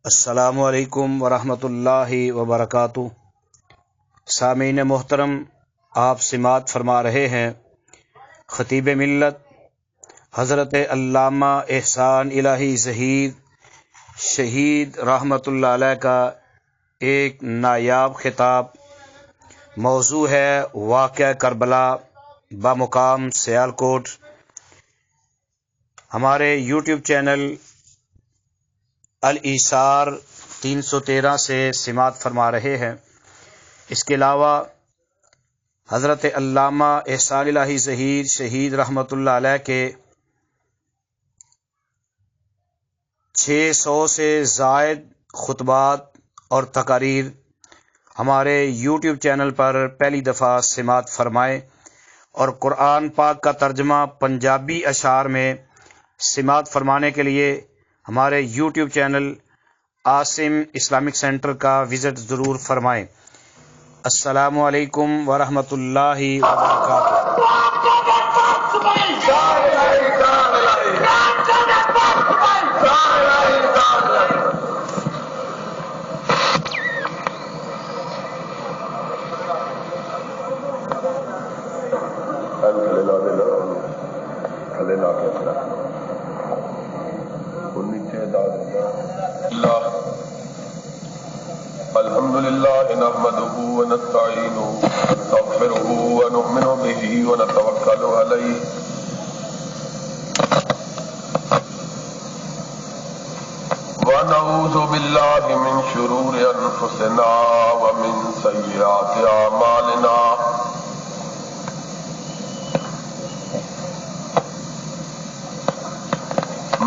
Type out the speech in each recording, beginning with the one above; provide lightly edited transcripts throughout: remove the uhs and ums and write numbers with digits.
السلام علیکم ورحمۃ اللہ وبرکاتہ۔ سامعین محترم، آپ سماعت فرما رہے ہیں خطیب ملت حضرت علامہ احسان الہی ظہیر شہید رحمۃ اللہ علیہ کا ایک نایاب خطاب۔ موضوع ہے واقعہ کربلا بمقام سیالکوٹ۔ ہمارے یوٹیوب چینل الایثار 313 سے سماعت فرما رہے ہیں۔ اس کے علاوہ حضرت علامہ احسان الہی ظہیر شہید رحمۃ اللہ علیہ کے 600 سے زائد خطبات اور تقاریر ہمارے یوٹیوب چینل پر پہلی دفعہ سماعت فرمائیں، اور قرآن پاک کا ترجمہ پنجابی اشعار میں سماعت فرمانے کے لیے ہمارے YouTube channel Asim Islamic centre کا وزٹ ضرور فرمائیں۔ السلام علیکم ورحمۃ اللہ وبرکاتہ۔ الحمد لله نحمده ونستعينه ونستغفره ونؤمن به ونتوكل عليه ونعوذ بالله من شرور أنفسنا ومن سيئات أعمالنا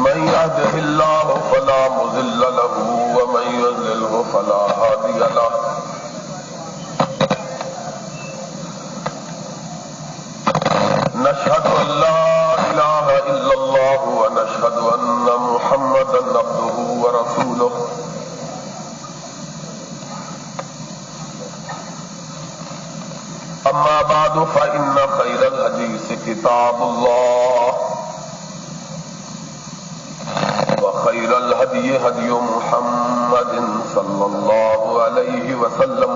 من يهده الله فلا مضل له ومن يضلل فلا هادي له نشهد أن لا إله إلا الله ونشهد أن محمدا عبده ورسوله أما بعد فإن خير الحديث كتاب الله وخير الهدي هدي محمد صلى الله عليه وسلم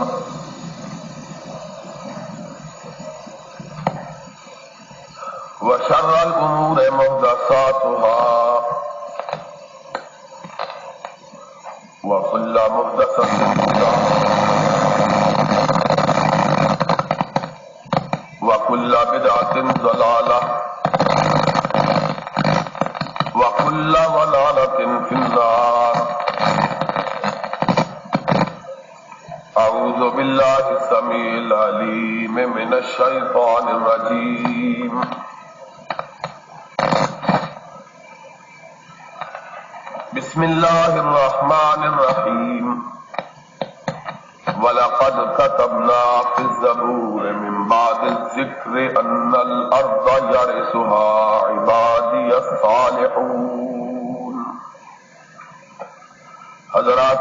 وشر الأمور محدثاتها وكل محدثة بدعة وكل بدعة ضلالة وكل ضلالة في النار۔ أعوذ بالله السميع العليم من الشيطان الرجيم۔ بسم الله الرحمن الرحيم۔ ولقد كتبنا في الزبور من بعد الذكر أن الأرض يرثها عبادي الصالحون۔ حضرات،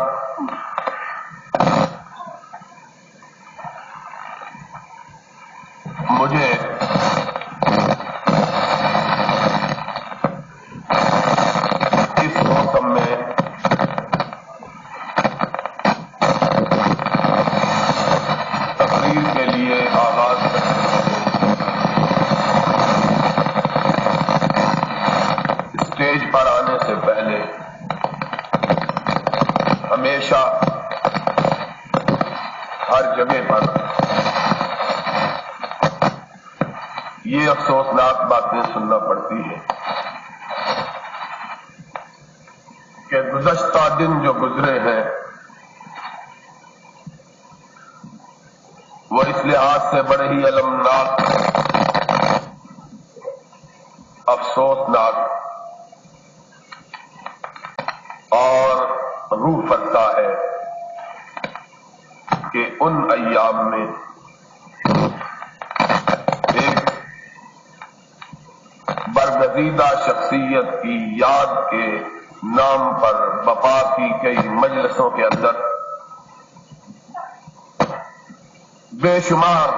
مجھے اس موسم میں تقریر کے لیے آغاز اسٹیج پر آنے سے پہلے ہمیشہ ہر جگہ پر یہ افسوسناک باتیں سننا پڑتی ہیں کہ گزشتہ دن جو گزرے ہیں وہ اس لحاظ سے بڑے ہی المناک، افسوسناک اور روح فرسا ہے کہ ان ایام میں ایک برگزیدہ شخصیت کی یاد کے نام پر بپا کی کئی مجلسوں کے اندر بے شمار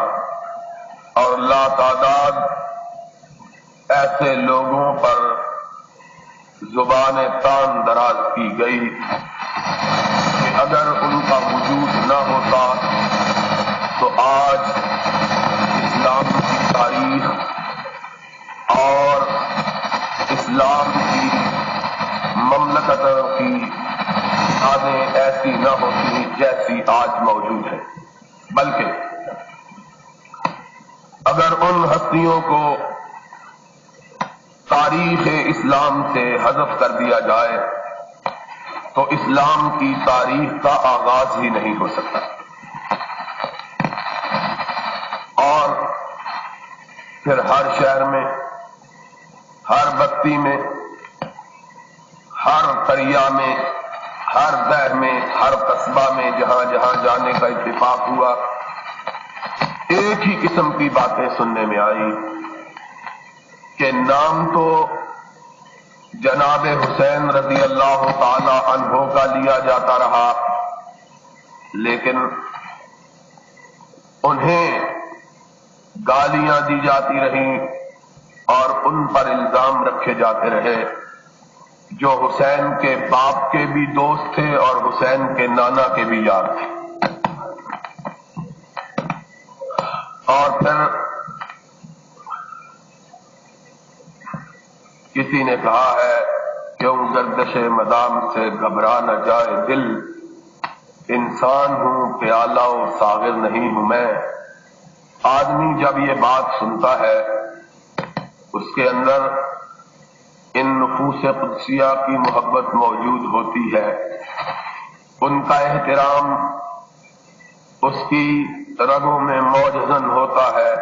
اور لاتعداد ایسے لوگوں پر زبان تان دراز کی گئی اگر ان کا وجود نہ ہوتا تو آج اسلام کی تاریخ اور اسلام کی مملکتوں کی بنیادیں ایسی نہ ہوتی جیسی آج موجود ہے، بلکہ اگر ان ہستیوں کو تاریخ اسلام سے حذف کر دیا جائے تو اسلام کی تاریخ کا آغاز ہی نہیں ہو سکتا، اور پھر ہر شہر میں، ہر بستی میں، ہر قریہ میں، ہر دہر میں، ہر قصبہ میں جہاں جہاں جانے کا اتفاق ہوا، ایک ہی قسم کی باتیں سننے میں آئی کہ نام تو جناب حسین رضی اللہ تعالی عنہ کا لیا جاتا رہا، لیکن انہیں گالیاں دی جاتی رہیں اور ان پر الزام رکھے جاتے رہے جو حسین کے باپ کے بھی دوست تھے اور حسین کے نانا کے بھی یار تھے۔ اور پھر کسی نے کہا ہے کیوں گردش مدام سے گھبرا نہ جائے دل، انسان ہوں پیالہ و ساغر نہیں ہوں میں۔ آدمی جب یہ بات سنتا ہے اس کے اندر ان نفوس قدسیہ کی محبت موجود ہوتی ہے، ان کا احترام اس کی رگوں میں موجزن ہوتا ہے،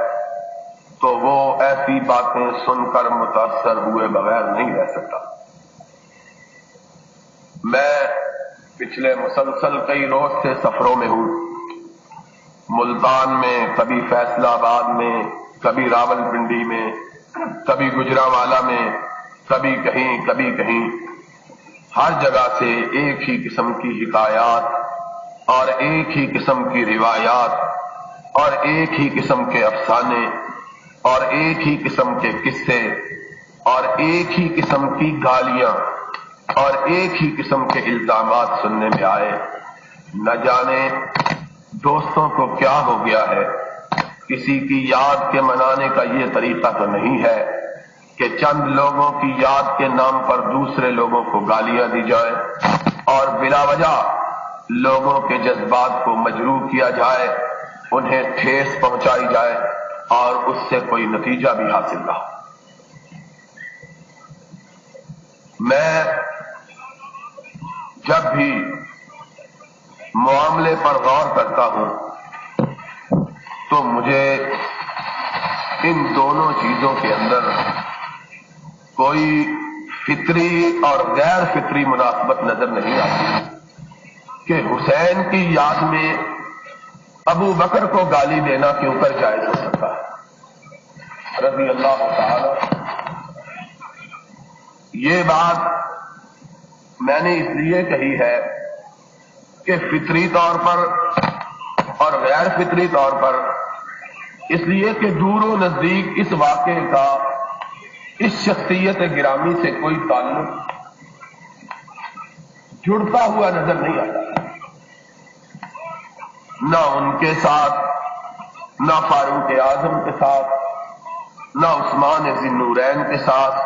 تو وہ ایسی باتیں سن کر متاثر ہوئے بغیر نہیں رہ سکتا۔ میں پچھلے مسلسل کئی روز سے سفروں میں ہوں، ملتان میں، کبھی فیصلہ آباد میں، کبھی راولپنڈی میں، کبھی گجرانوالہ میں، کبھی کہیں کبھی کہیں، ہر جگہ سے ایک ہی قسم کی حکایات اور ایک ہی قسم کی روایات اور ایک ہی قسم کے افسانے اور ایک ہی قسم کے قصے اور ایک ہی قسم کی گالیاں اور ایک ہی قسم کے الزامات سننے میں آئے۔ نہ جانے دوستوں کو کیا ہو گیا ہے، کسی کی یاد کے منانے کا یہ طریقہ تو نہیں ہے کہ چند لوگوں کی یاد کے نام پر دوسرے لوگوں کو گالیاں دی جائیں اور بلا وجہ لوگوں کے جذبات کو مجروح کیا جائے، انہیں ٹھیس پہنچائی جائے اور اس سے کوئی نتیجہ بھی حاصل نہ ہو۔ میں جب بھی معاملے پر غور کرتا ہوں تو مجھے ان دونوں چیزوں کے اندر کوئی فطری اور غیر فطری مناسبت نظر نہیں آتی کہ حسین کی یاد میں ابو بکر کو گالی دینا کیوں کر جائز ہو سکتا ہے رضی اللہ تعالی۔ یہ بات میں نے اس لیے کہی ہے کہ فطری طور پر اور غیر فطری طور پر، اس لیے کہ دور و نزدیک اس واقعے کا اس شخصیت گرامی سے کوئی تعلق جڑتا ہوا نظر نہیں آتا، نہ ان کے ساتھ، نہ فاروق اعظم کے ساتھ، نہ عثمان ذی النورین کے ساتھ،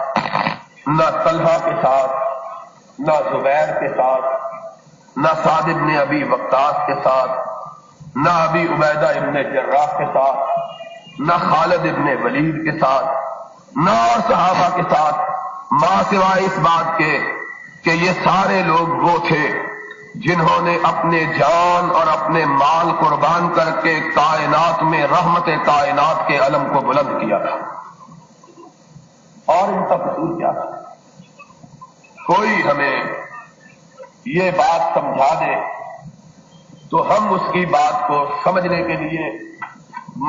نہ طلحہ کے ساتھ، نہ زبیر کے ساتھ، نہ سعد ابن ابی وقاص کے ساتھ، نہ ابی عبیدہ ابن جراح کے ساتھ، نہ خالد ابن ولید کے ساتھ، نہ اور صحابہ کے ساتھ، ماں سوائے اس بات کے کہ یہ سارے لوگ وہ تھے جنہوں نے اپنے جان اور اپنے مال قربان کر کے کائنات میں رحمت کائنات کے علم کو بلند کیا تھا، اور ان کا قصور کیا تھا؟ کوئی ہمیں یہ بات سمجھا دے تو ہم اس کی بات کو سمجھنے کے لیے،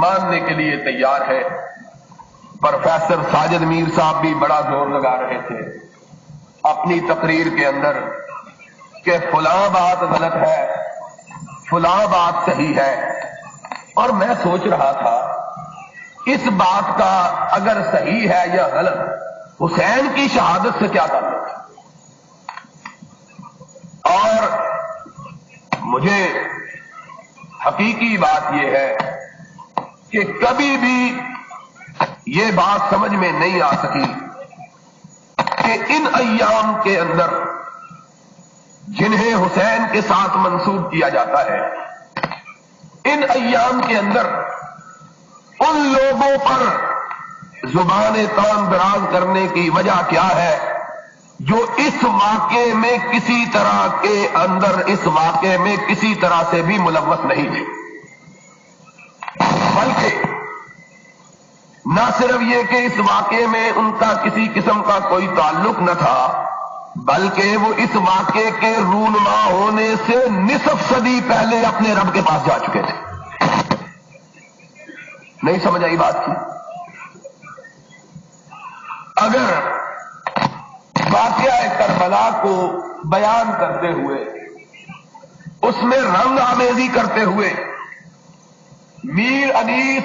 ماننے کے لیے تیار ہے۔ پروفیسر ساجد میر صاحب بھی بڑا زور لگا رہے تھے اپنی تقریر کے اندر کہ فلاں بات غلط ہے، فلاں بات صحیح ہے، اور میں سوچ رہا تھا اس بات کا اگر صحیح ہے یا غلط حسین کی شہادت سے کیا تعلق ہے؟ اور مجھے حقیقی بات یہ ہے کہ کبھی بھی یہ بات سمجھ میں نہیں آ سکی کہ ان ایام کے اندر جنہیں حسین کے ساتھ منسوب کیا جاتا ہے، ان ایام کے اندر ان لوگوں پر زبان تان دراز کرنے کی وجہ کیا ہے جو اس واقعے میں کسی طرح کے اندر، اس واقعے میں کسی طرح سے بھی ملوث نہیں تھے، بلکہ نہ صرف یہ کہ اس واقعے میں ان کا کسی قسم کا کوئی تعلق نہ تھا، بلکہ وہ اس واقعے کے رونما ہونے سے نصف صدی پہلے اپنے رب کے پاس جا چکے تھے۔ نہیں سمجھ آئی بات کی؟ اگر واقعہ کربلا کو بیان کرتے ہوئے، اس میں رنگ آمیزی کرتے ہوئے، میر انیس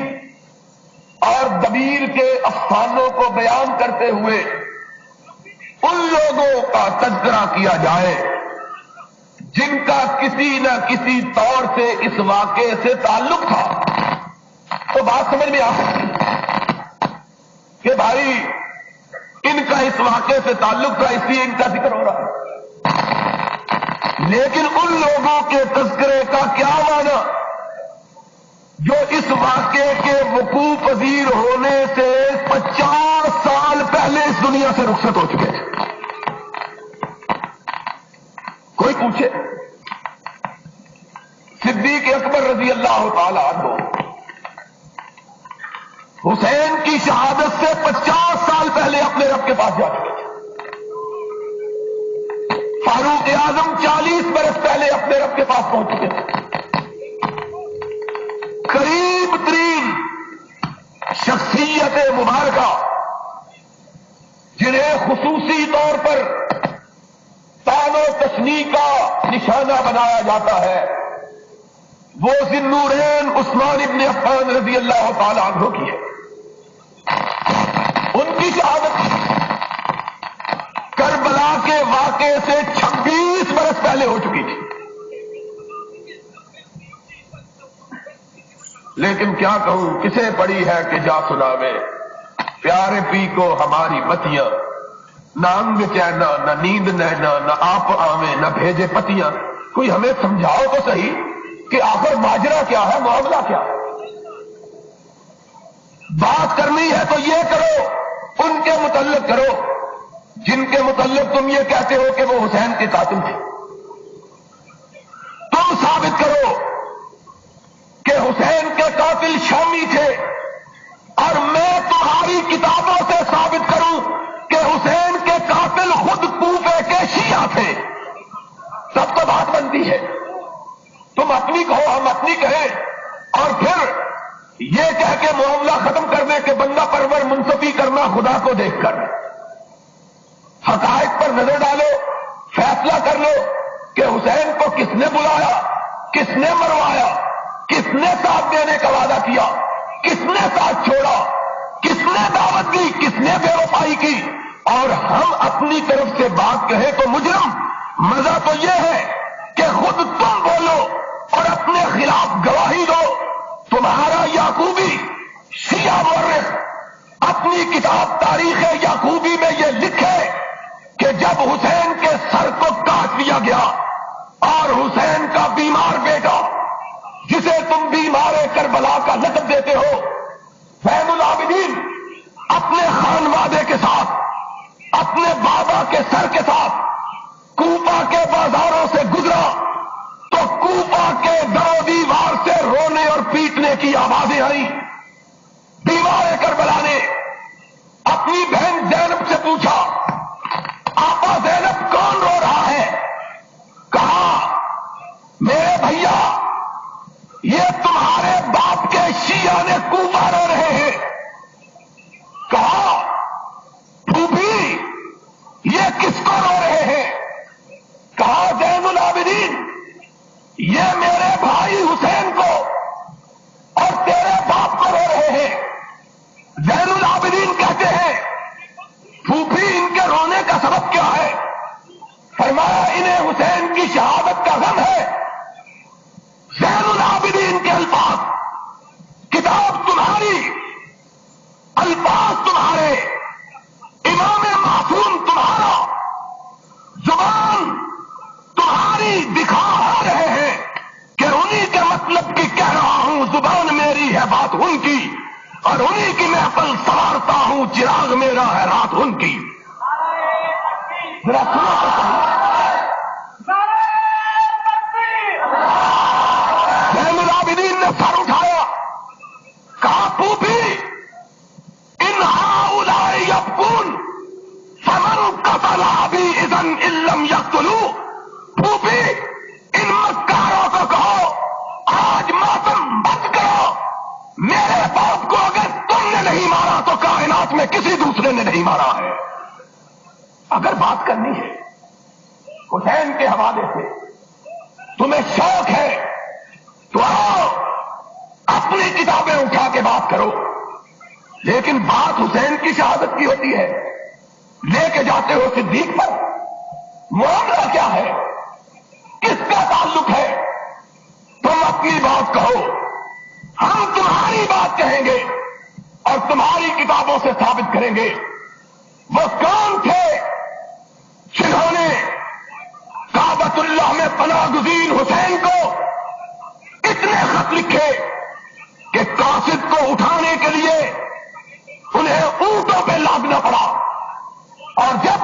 اور دبیر کے افسانوں کو بیان کرتے ہوئے ان لوگوں کا تذکرہ کیا جائے جن کا کسی نہ کسی طور سے اس واقعے سے تعلق تھا، تو بات سمجھ میں آ سکتی کہ بھائی ان کا اس واقعے سے تعلق تھا، اس لیے ان کا ذکر ہو رہا ہے۔ لیکن ان لوگوں کے تذکرے کا کیا معنی جو اس واقعے کے وقوع پذیر ہونے سے 50 سال پہلے اس دنیا سے رخصت ہو چکے تھے؟ کوئی پوچھے؟ صدیق اکبر رضی اللہ تعالی عنہ حسین کی شہادت سے 50 سال پہلے اپنے رب کے پاس جا چکے تھے۔ فاروق اعظم 40 برس پہلے اپنے رب کے پاس پہنچ چکے تھے۔ قریب ترین شخصیت مبارکہ جنہیں خصوصی طور پر طعن و تشنیع کا نشانہ بنایا جاتا ہے، وہ ذی النورین عثمان ابن عفان رضی اللہ تعالی عنہ کی ہے۔ ان کی شہادت کربلا کے واقعے سے 26 برس پہلے ہو چکی تھی۔ لیکن کیا کہوں، کسے پڑی ہے کہ جا سناوے، پیارے پی کو ہماری بتیاں، نہ انگ چینا نہ نیند نینا نہ آپ آویں نہ بھیجے پتیاں۔ کوئی ہمیں سمجھاؤ تو صحیح کہ آخر ماجرا کیا ہے، معاملہ کیا ہے؟ بات کرنی ہے تو یہ کرو، ان کے متعلق کرو جن کے متعلق تم یہ کہتے ہو کہ وہ حسین کے قاتل تھے۔ تم ثابت کرو کہ حسین کے قاتل شامی تھے، اور میں تمہاری کتابوں سے ثابت کروں کہ حسین کے قاتل خود کوفے کے شیعہ تھے، تب تو بات بنتی ہے۔ تم اپنی کہو، ہم اپنی کہیں، اور پھر یہ کہہ کے معاملہ ختم کرنے کے بندہ پرور منصفی کرنا خدا کو دیکھ کر۔ حقائق پر نظر ڈالو، فیصلہ کر لو کہ حسین کو کس نے بلایا، کس نے مروایا، کس نے ساتھ دینے کا وعدہ کیا، کس نے ساتھ چھوڑا، کس نے دعوت دی، کس نے بے وفائی کی۔ اور ہم اپنی طرف سے بات کہیں تو مجرم، مزہ تو یہ ہے کہ خود تم بولو اور اپنے خلاف گواہی دو۔ تمہارا یعقوبی شیعہ مورخ اپنی کتاب تاریخ یعقوبی میں یہ لکھے کہ جب حسین کے سر کو کاٹ دیا گیا اور حسین کا بیمار بیٹا، جسے تم بیمار کربلا کا لقب دیتے ہو، زین العابدین اپنے خانوادے کے ساتھ، اپنے بابا کے سر کے ساتھ کوفہ کے بازاروں سے گزرا تو کوفہ کے در و دیوار سے رونے اور پیٹنے کی آوازیں آئیں۔ بیمار کربلا نے اپنی بہن زینب سے پوچھا، آپا زینب کون رو رہا ہے؟ کہا، میرے بھیا یہ تمہارے باپ کے شیعہ نے کوفہ رو رہے ہیں۔ کہا، پھوپھی یہ کس کو رو رہے ہیں؟ کہا، زین العابدین یہ میرے بھائی حسین کو اور تیرے باپ کو رو رہے ہیں۔ زین العابدین کہتے ہیں، پھوپھی ان کے رونے کا سبب کیا ہے؟ فرمایا، انہیں حسین کی شہادت کا غم ہے پل سوارتا ہوں، چراغ میرا ہے رات ان کی. ذرا سنو تو صحیح. زین العابدین نے سر اٹھایا، کہا پھوپھی ان ہؤلاء یبکون فمن قتل ابی اذن ان لم یقتلوا. پھوپھی ان مکاروں کو کہو آج ماتم بند کرو، میرے باپ کو اگر تم نے نہیں مارا تو کائنات میں کسی دوسرے نے نہیں مارا ہے. اگر بات کرنی ہے حسین کے حوالے سے، تمہیں شوق ہے تو آؤ اپنی کتابیں اٹھا کے بات کرو، لیکن بات حسین کی شہادت کی ہوتی ہے، لے کے جاتے ہو صدیق پر. معاملہ کیا ہے، کس کا تعلق ہے؟ تم اپنی بات کہو، ہم تمہاری بات کہیں گے اور تمہاری کتابوں سے ثابت کریں گے. وہ کون تھے جنہوں نے کعبۃ اللہ میں پناہ گزین حسین کو اتنے خط لکھے کہ قاصد کو اٹھانے کے لیے انہیں اونٹوں پہ لادنا پڑا؟ اور جب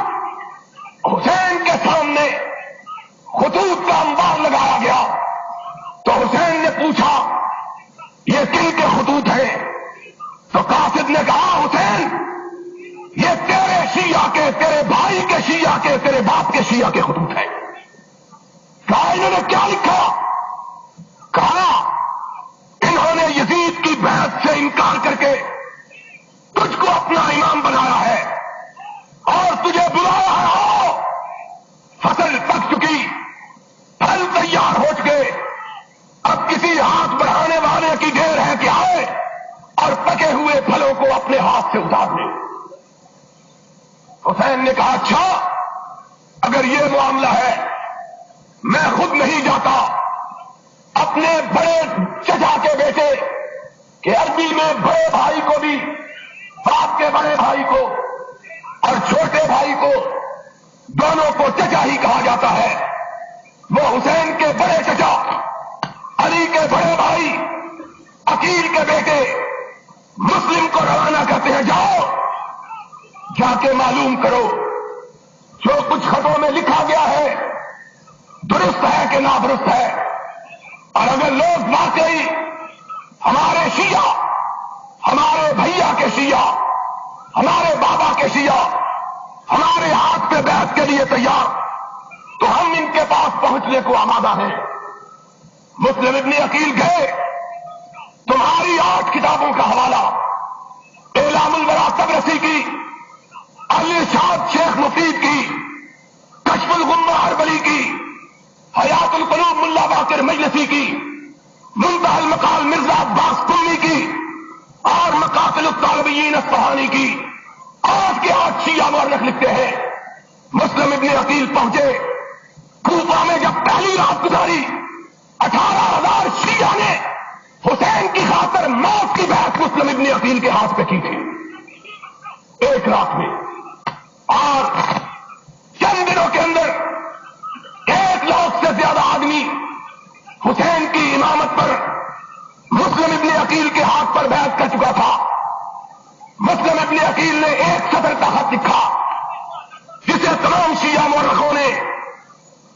حسین کے سامنے خطوط کا انبار لگایا گیا تو حسین نے پوچھا یہ کن کے خطوط ہیں؟ تو قاصد نے کہا حسین یہ تیرے شیعہ کے، تیرے بھائی کے شیعہ کے، تیرے باپ کے شیعہ کے خطوط ہیں. کہا انہوں نے کیا لکھا؟ کہا انہوں نے یزید کی بیعت سے انکار کر کے تجھ کو اپنا امام بنایا ہے اور تجھے بلایا ہے، آؤ فصل پک چکی، پھل تیار ہو چکے، اب کسی ہاتھ بڑھانے والے کی دیر ہے کہ آئے اور پکے ہوئے پھلوں کو اپنے ہاتھ سے اتار لے. حسین نے کہا اچھا اگر یہ معاملہ ہے میں خود نہیں جاتا، اپنے بڑے چچا کے بیٹے کہ عربی میں بڑے بھائی کو بھی باپ کے بڑے بھائی کو اور چھوٹے بھائی کو دونوں کو چچا ہی کہا جاتا ہے، وہ حسین کے بڑے چچا علی کے بڑے بھائی عقیل کے بیٹے مسلم کو روانہ کرتے ہیں، جاؤ جا کے معلوم کرو جو کچھ خطوں میں لکھا گیا ہے درست ہے کہ نادرست ہے، اور اگر لوگ واقعی ہمارے شیعہ، ہمارے بھیا کے شیعہ، ہمارے بابا کے شیعہ ہمارے ہاتھ پہ بیعت کے لیے تیار تو ہم ان کے پاس پہنچنے کو آمادہ ہیں. مسلم ابن عقیل گئے، تمہاری 8 کتابوں کا حوالہ اعلام الورا طبرسی کی، الارشاد شیخ مفید کی، کشف الغمہ اربلی کی، حیات القلوب ملا باقر مجلسی کی، منتہی المقال مرزا عباس قمی کی اور مقاتل الطالبین اصفہانی کی. 8 کے 8 شیعہ مورخ لکھتے ہیں مسلم ابن عقیل پہنچے کوفہ میں، جب پہلی رات گزاری 18,000 شیعہ نے حسین کی خاطر موت کی بیعت مسلم ابن عقیل کے ہاتھ پہ کی تھی ایک رات میں، اور چند دنوں کے اندر 1 لاکھ سے زیادہ آدمی حسین کی امامت پر مسلم ابن عقیل کے ہاتھ پر بیعت کر چکا تھا. مسلم ابن عقیل نے 1 سطر کا خط لکھا جسے تمام شیعہ مورخوں نے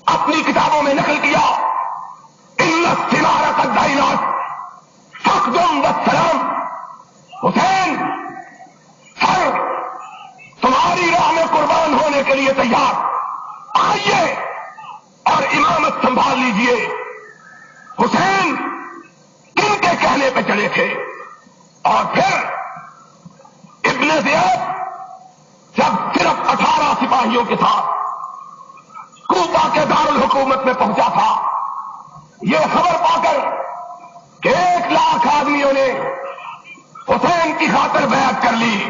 اپنی کتابوں میں نقل کیا، ان الثمار قد دینات فقدم والسلام. حسین سر تمہاری راہ میں قربان ہونے کے لیے تیار، آئیے اور امامت سنبھال لیجئے. حسین کن کے کہنے پہ چلے تھے؟ اور پھر ابن زیاد جب صرف 18 سپاہیوں کے ساتھ کوفہ کے دارالحکومت میں پہنچا تھا، یہ خبر پا کر کہ 1 لاکھ آدمیوں نے حسین کی خاطر بیعت کر لی،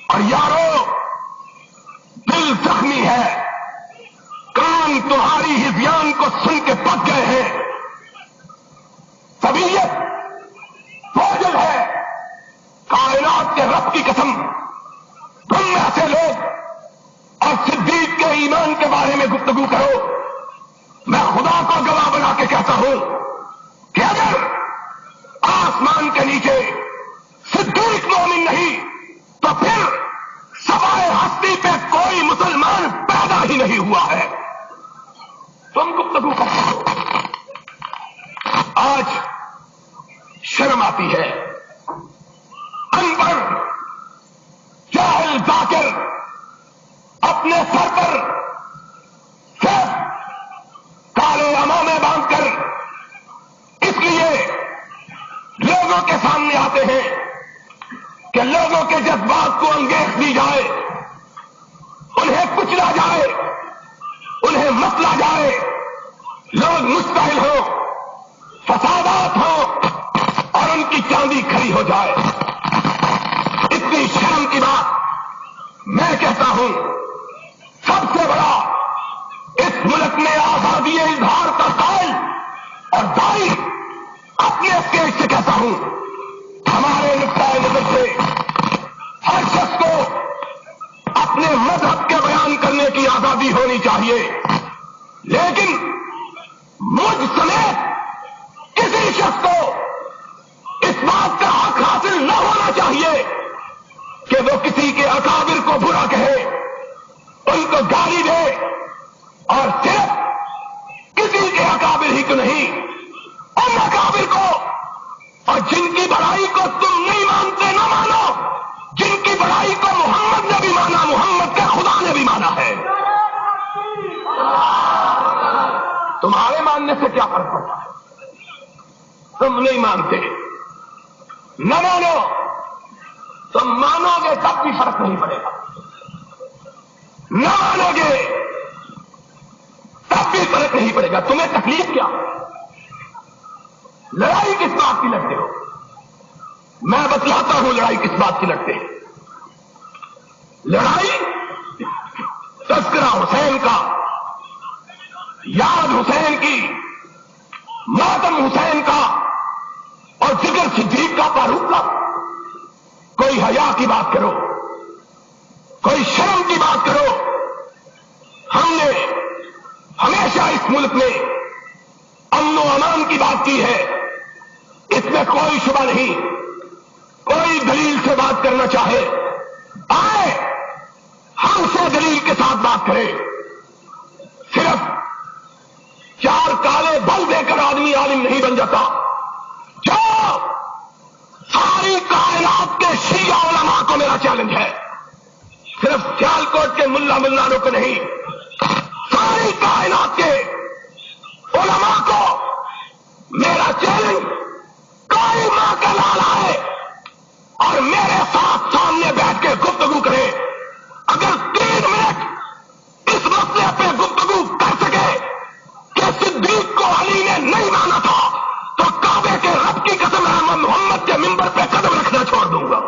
اور یارو دل زخمی ہے، کان تمہاری ہذیان کو سن کے پک گئے ہیں، طبیعت موجود ہے، کائنات کے رب کی قسم تم میں سے لوگ اور صدیق کے ایمان کے بارے میں گفتگو کرو. میں خدا کو گواہ بنا کے کہتا ہوں کہ اگر آسمان کے نیچے صدیق مومن نہیں تو پھر سوائے ہستی پہ کوئی مسلمان پیدا ہی نہیں ہوا ہے. تم گفتگو کرتے ہو. آج شرم آتی ہے. ان پڑھ جاہل ذاکر اپنے سر پر صرف کالے امامے باندھ کر اس لیے لوگوں کے سامنے آتے ہیں کہ لوگوں کے جذبات کو انگیز دی جائے, انہیں کچلا جائے, انہیں مسلا جائے, لوگ مستحل ہوں, فسادات ہوں اور ان کی چاندی کھڑی ہو جائے. اتنی شرم کی بات میں کہتا ہوں. سب سے بڑا اس ملک میں آزادی اظہار کا قائل اور دائی اپنے اسٹیج سے کہتا ہوں, ہمارے نقطۂ نظر سے ہر شخص کو اپنے مذہب کے بیان کرنے کی آزادی ہونی چاہیے, لیکن مجھ سمیت کسی شخص کو اس بات کا حق حاصل نہ ہونا چاہیے کہ وہ کسی کے اکابر کو برا کہے, ان کو گالی دے, اور صرف کسی کے اکابر ہی کو نہیں, ان اکابر کو اور جن کی بڑائی کو تم نہیں مانتے نہ مانو, جن کی بڑائی کو محمد نے بھی مانا, محمد کے خدا نے بھی مانا ہے. تمہارے ماننے سے کیا فرق پڑتا ہے؟ تم نہیں مانتے, نہ مانو. تم مانو گے تب بھی فرق نہیں پڑے گا, نہ مانو گے تب بھی فرق نہیں پڑے گا. تمہیں تکلیف کیا؟ لڑائی کس بات کی لڑتے ہو؟ میں بتلاتا ہوں لڑائی کس بات کی لڑتے ہیں. لڑائی تذکرہ حسین کا, یاد حسین کی, ماتم حسین کا اور ذکر صدیق کا, فاروق کا. کوئی حیا کی بات کرو, کوئی شرم کی بات کرو. ہم نے ہمیشہ اس ملک میں امن و امان کی بات کی ہے, اس میں کوئی شبہ نہیں. کوئی دلیل سے بات کرنا چاہے آئے, ہم سے دلیل کے ساتھ بات کرے. صرف چار کالے بل دے کر آدمی عالم نہیں بن جاتا. جو ساری کائنات کے شیعہ علماء کو میرا چیلنج ہے, صرف سیالکوٹ کے ملا ملانوں کو نہیں, ساری کائنات کے علماء کو میرا چیلنج. کوئی ماں کا لال آئے اور میرے ساتھ سامنے بیٹھ کے گفتگو کرے. اگر 3 منٹ اس مسئلے پہ گفتگو کر سکے کہ صدیق کو علی نے نہیں مانا تھا تو کعبے کے رب کی قسم ہے میں محمد کے منبر پہ قدم رکھنا چھوڑ دوں گا.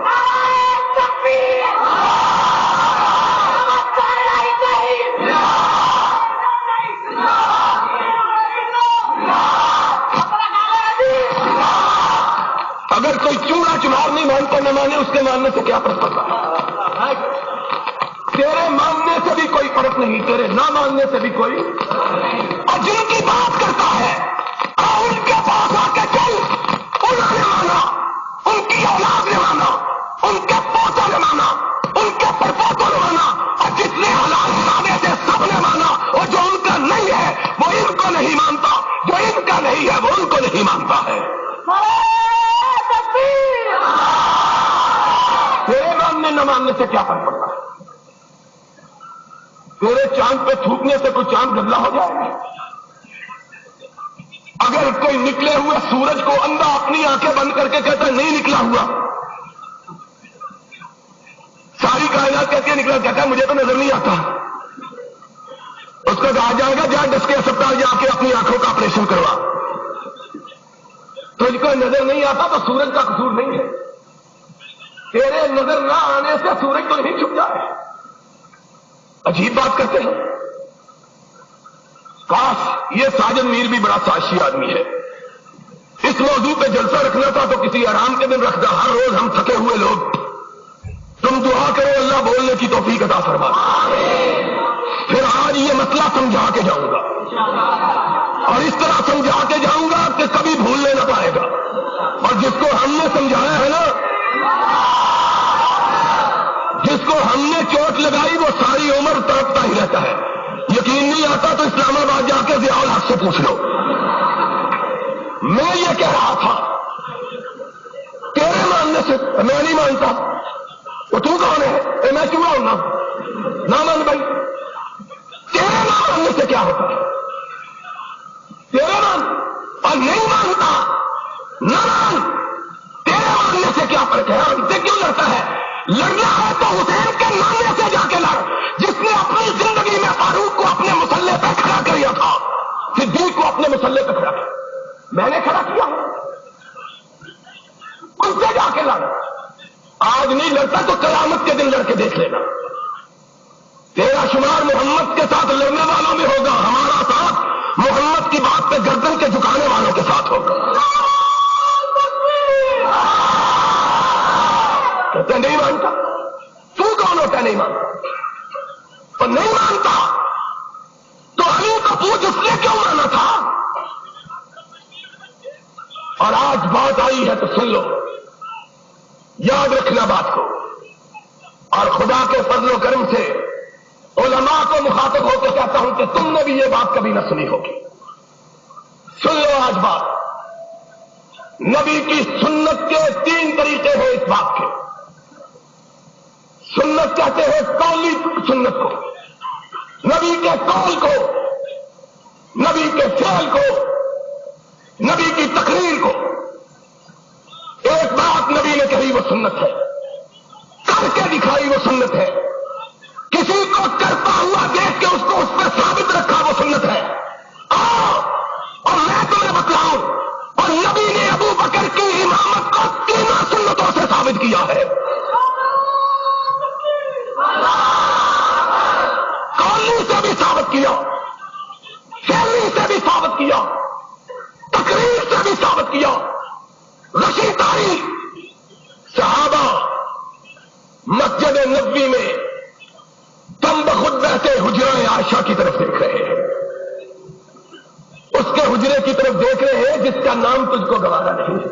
اگر کوئی چوڑا چنار نہیں مانتا نہ مانے, اس کے ماننے سے کیا فرق پڑتا ہے؟ تیرے ماننے سے بھی کوئی فرق نہیں, تیرے نہ ماننے سے بھی کوئی. اور جن کی بات کرتا ہے ان کے پاس آ کے چل, انہوں نے مانا, ان کی اولاد نے مانا, ان کے پوتوں نے مانا, ان کے پڑپوتوں نے مانا, اور جتنے حلال زادے تھے سب نے مانا. اور جو ان کا نہیں ہے وہ ان کو نہیں مانتا, جو ان کا نہیں ہے وہ ان کو نہیں مانتا ہے. تیرے ماننے نہ ماننے سے کیا فرق پڑتا ہے؟ تیرے چاند پہ تھوکنے سے کوئی چاند گدلا ہو جائے گا؟ اگر کوئی نکلے ہوئے سورج کو اندھا اپنی آنکھیں بند کر کے کہتا ہے نہیں نکلا ہوا, ساری کائنات کہتی ہے نکلا, کہتا ہے مجھے تو نظر نہیں آتا. اس کو کہا جائے گا جا ڈس کے اسپتال جا کے اپنی آنکھوں کا آپریشن کروا. تجھ کو نظر نہیں آتا تو سورج کا قصور نہیں ہے, تیرے نظر نہ آنے سے سورج تو نہیں چھپ جائے. عجیب بات کرتے ہیں. کاش یہ ساجد میر بھی بڑا سازشی آدمی ہے. اس موضوع پہ جلسہ رکھنا تھا تو کسی آرام کے دن رکھتا. ہر روز ہم تھکے ہوئے لوگ, تم دعا کرو اللہ بولنے کی توفیق عطا فرما. پھر آج یہ مسئلہ سمجھا کے جاؤں گا, اور اس طرح سمجھا کے جاؤں گا کہ کبھی بھولنے نہ پائے گا. اور جس کو ہم نے سمجھایا ہے نا آتا تو اسلام آباد جا کے ضیاء الحق سے پوچھ لو. میں یہ کہہ رہا تھا تیرے ماننے سے میں نہیں مانتا. وہ تو کون ہے؟ میں چوڑا ہوں نہ مان بھائی. تیرے نہ ماننے سے کیا ہوتا ہے؟ تیرے مان اور نہیں مانتا نہ مان. تیرے ماننے سے کیا فرق ہے؟ ہم سے کیوں لڑتا ہے؟ لڑنا ہے تو حسین کے ماننے سے جا کے لڑ، جس نے اپنی زندگی میں فاروق کو اپنے مسلح پہ کھڑا کیا تھا، صدیق کو اپنے مسلح پہ کھڑا کیا. میں نے کھڑا کیا، ان سے جا کے لڑ. آج نہیں لڑتا تو قیامت کے دن لڑ کے دیکھ لینا. تیرا شمار محمد کے ساتھ لڑنے والوں میں ہوگا، ہمارا ساتھ محمد کی بات پہ گردن کے جھکانے والوں کے ساتھ ہوگا. کہتے نہیں مانتا. تو کون ہوتا ہے نہیں مانتا؟ اور نہیں مانتا تو علی کو پوچھ اس نے کیوں مانا تھا. اور آج بات آئی ہے تو سن لو، یاد رکھنا بات کو. اور خدا کے فضل و کرم سے علماء کو مخاطب ہو کے کہتا ہوں کہ تم نے بھی یہ بات کبھی نہ سنی ہوگی. سن لو آج بات. نبی کی سنت کے 3 طریقے ہیں اس بات کے. سنت کہتے ہیں قولی سنت کو، نبی کے قول کو، نبی کے فعل کو، نبی کی تقریر کو. ایک بات نبی نے کہی وہ سنت ہے، کر کے دکھائی وہ سنت ہے، کسی کو کرتا ہوا دیکھ کے اس کو اس پہ ثابت رکھا وہ سنت ہے. اور میں تمہیں بتلاؤں، اور نبی نے ابو بکر کی امامت کو 3 سنتوں سے ثابت کیا ہے. قولی سے بھی ثابت کیا، فعلی سے بھی ثابت کیا، تقریر سے بھی ثابت کیا. رشی تاریخ صحابہ مسجد نبوی میں تم بخود بیٹھے حجرہ عائشہ کی طرف دیکھ رہے ہیں، اس کے حجرے کی طرف دیکھ رہے ہیں جس کا نام تجھ کو گوارا نہیں ہے.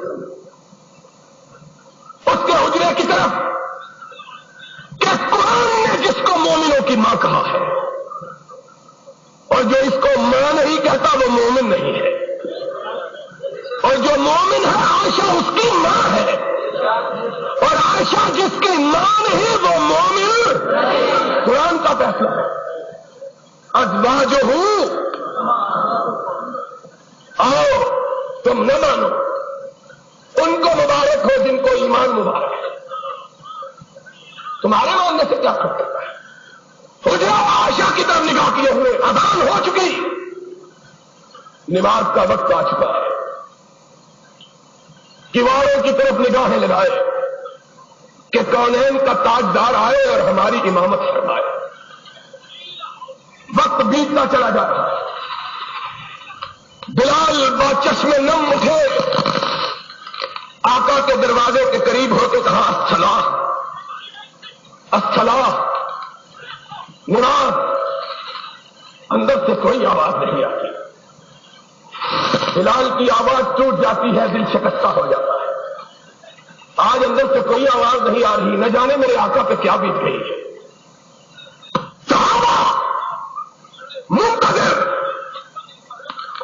اس کے حجرے کی طرف کہ قرآن نے جس کو مومنوں کی ماں کہا ہے، اور جو اس کو ماں نہیں کہتا وہ مومن نہیں ہے. اور جو مومن ہے عائشہ اس کی ماں ہے، اور عائشہ جس کی ماں نہیں وہ مومن. قرآن کا فیصلہ ہے. ازواجہ آؤ تم نہ مانو، ان کو مبارک ہو جن کو ایمان مبارک ہے. تمہارے ماننے سے کیا فرق پڑتا ہے؟ حجرہ عائشہ کی طرف نگاہ کیے ہوئے اذان ہو چکی، نماز کا وقت آ چکا ہے. کیواروں کی طرف نگاہیں لگائے کہ کونین کا تاجدار آئے اور ہماری امامت فرمائے. وقت بیتتا چلا جاتا ہے. بلال با چشم نم اٹھے، آقا کے دروازے کے قریب ہو کے کہا الصلاۃ الصلاۃ. مراد اندر سے کوئی آواز نہیں آتی. بلال کی آواز ٹوٹ جاتی ہے، دل شکستہ ہو جاتا ہے. آج اندر سے کوئی آواز نہیں آ رہی، نہ جانے میرے آقا پہ کیا بیت گئی ہے. صحابہ منتظر،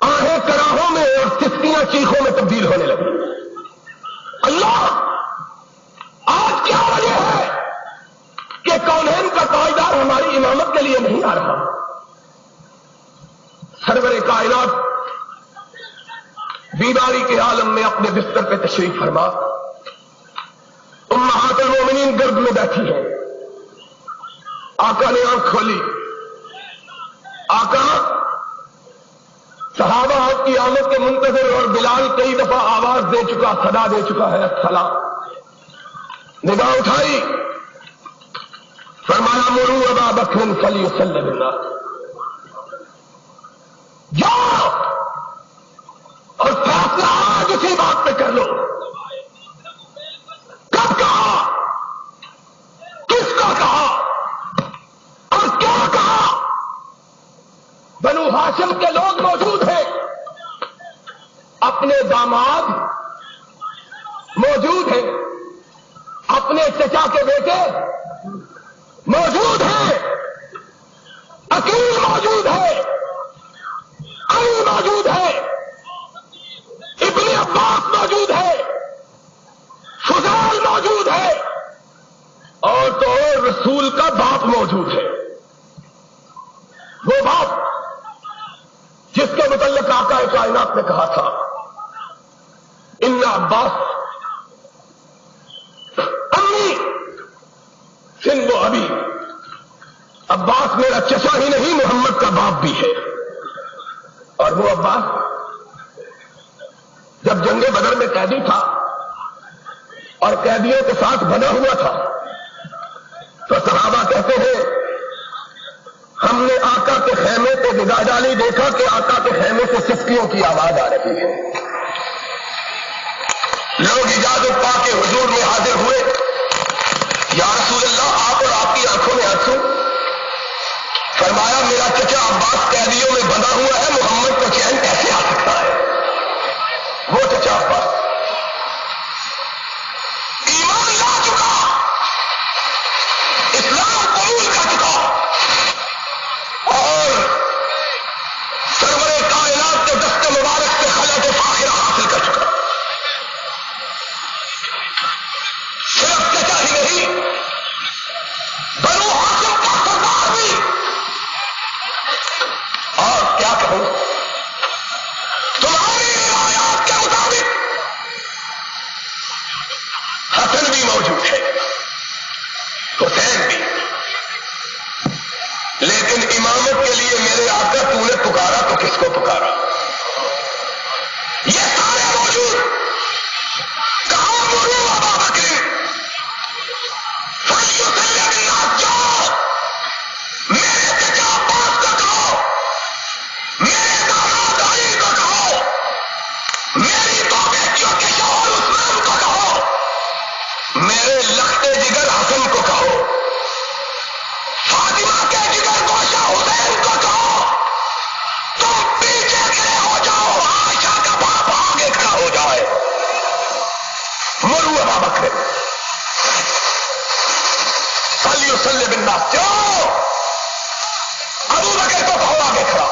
آہیں کراہوں میں اور سسکیاں چیخوں میں تبدیل ہونے لگی. اللہ آج کیا وجہ ہے کہ کونین کا تاجدار ہماری امامت کے لیے نہیں آ رہا؟ سرور کائنات بیماری کے عالم میں اپنے بستر پہ تشریف فرما، امہات المومنین گرد میں بیٹھی ہیں. آقا نے آنکھ کھولی. آقا صحابہ آپ کی آمد کے منتظر، اور بلال کئی دفعہ آواز دے چکا، صدا دے چکا ہے الصلاۃ. نگاہ اٹھائی، فرمایا مروا ابا بکر فلیصلی بالناس. جاؤ اور فیصلہ آج اسی بات پہ کر لو. کب کہا، کس کو کہا اور کیا کہا؟ بنو ہاشم کے لوگ موجود ہیں، اپنے داماد موجود ہیں، اپنے چچا کے بیٹے موجود ہیں، عقیل موجود ہے، رسول کا باپ موجود ہے، وہ باپ جس کے متعلق آقا کائنات نے کہا تھا ان عباس امی سن وہ ابھی، عباس میرا چچا ہی نہیں محمد کا باپ بھی ہے۔ اور وہ عباس جب جنگ بدر میں قیدی تھا اور قیدیوں کے ساتھ بنا ہوا تھا تو صحابہ کہتے ہیں ہم نے آقا کے خیمے کو نگاہ ڈالی، دیکھا کہ آقا کے خیمے سے چسکیوں کی آواز آ رہی ہے۔ لوگ اجازت پا کے حضور میں حاضر ہوئے، یا رسول اللہ آپ اور آپ کی آنکھوں میں آنسو؟ فرمایا میرا چچا عباس قیدیوں میں بندھا ہوا ہے، محمد کو چین کیسے آ سکتا ہے؟ وہ چچا عباس ایمان لا چکا، اسلام قبول کر چکا اور سرور کائنات کے دست مبارک سے خلعت فاخرہ حاصل کر چکا۔ صرف چچا ہی نہیں، بنو ہاشم کا سردار بھی۔ اور کیا کہوں، تمہاری روایات کے مطابق حسن بھی موجود ہے، حسین بھی، لیکن امامت کے لیے میرے آقا تو نے پکارا تو کس کو پکارا؟ یہ سارے موجود، کہاں مرو ابا بکر فلیسلم الناس، جاؤ میرے چچا عباس کو کہو، میرے داماد علی کو کہو، میری دو بیٹیوں کے شوہر عثمان کو کہو، میرے لخت جگر حسن کو کہو، فاطمہ کے جگر گوشہ حسین کو کہو، تم پیچھے کھڑے ہو جاؤ، عائشہ کا باپ آگے کھڑا ہو جائے۔ مرو ابا بکر فلیسلم الناس، جاؤ ابو بکر کو کہو آگے کھڑا۔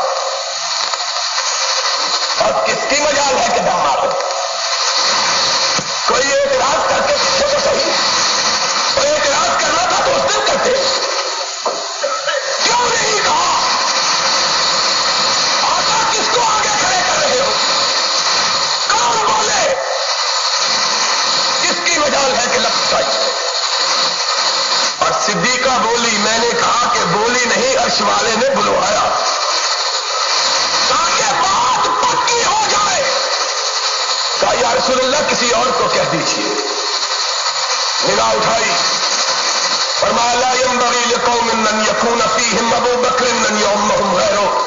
اور کس کی مجال ہے کہ داماد ہو؟ کوئی اعتراض کر کے پیچھے تو صحیح، کوئی اعتراض کرنا تھا تو اس دن کرتے، کیوں نہیں کہا؟ آقا کس کو آگے کھڑے کر رہے ہو؟ کون بولے؟ کس کی مجال ہے کہ لفظ چاہیے؟ اور صدیقہ بولی، میں نے کہا کہ بولی نہیں، عرش والے نے بلوایا تاکہ بات پکی ہو جائے۔ کہا یا رسول اللہ کسی اور کو کہہ دیجیے۔ نگاہ اٹھائی، فرمایا لا ينبغي لقوم ان يكون فيهم ابو بکر ان يؤمهم غيره،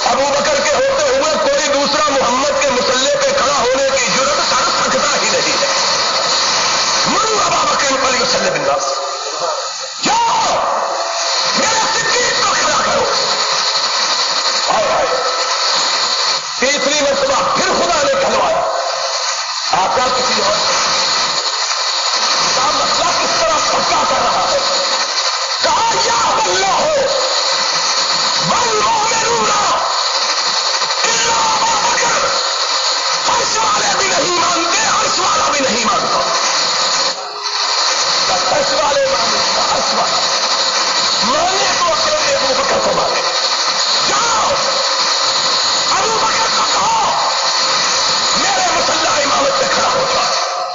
ابو بکر کے ہوتے ہوئے کوئی دوسرا محمد کے مسلح پہ کھڑا ہونے کی جرأت کر سکتا ہی نہیں ہے۔ مرو ابا بکر فلیسلم الناس، جاؤ میرے صدیق کو کھڑا کرو۔ اور تیسری مرتبہ پھر خدا نے کہلوایا، آقا کسی اور کا مسئلہ کس طرح پکا کر رہا ہے؟ کہا یا اللہ ہو والمؤمنون الا ابا بکر، عرش والے بھی نہیں مانتے، عرش والا بھی نہیں مانتا، عرش والے مانتے، عرش والا مانے تو اکیلے ابو بکر کو مانے۔ جاؤ ابو بکر کو کہو میرے مسلح امامت پہ کھڑا ہو جائے۔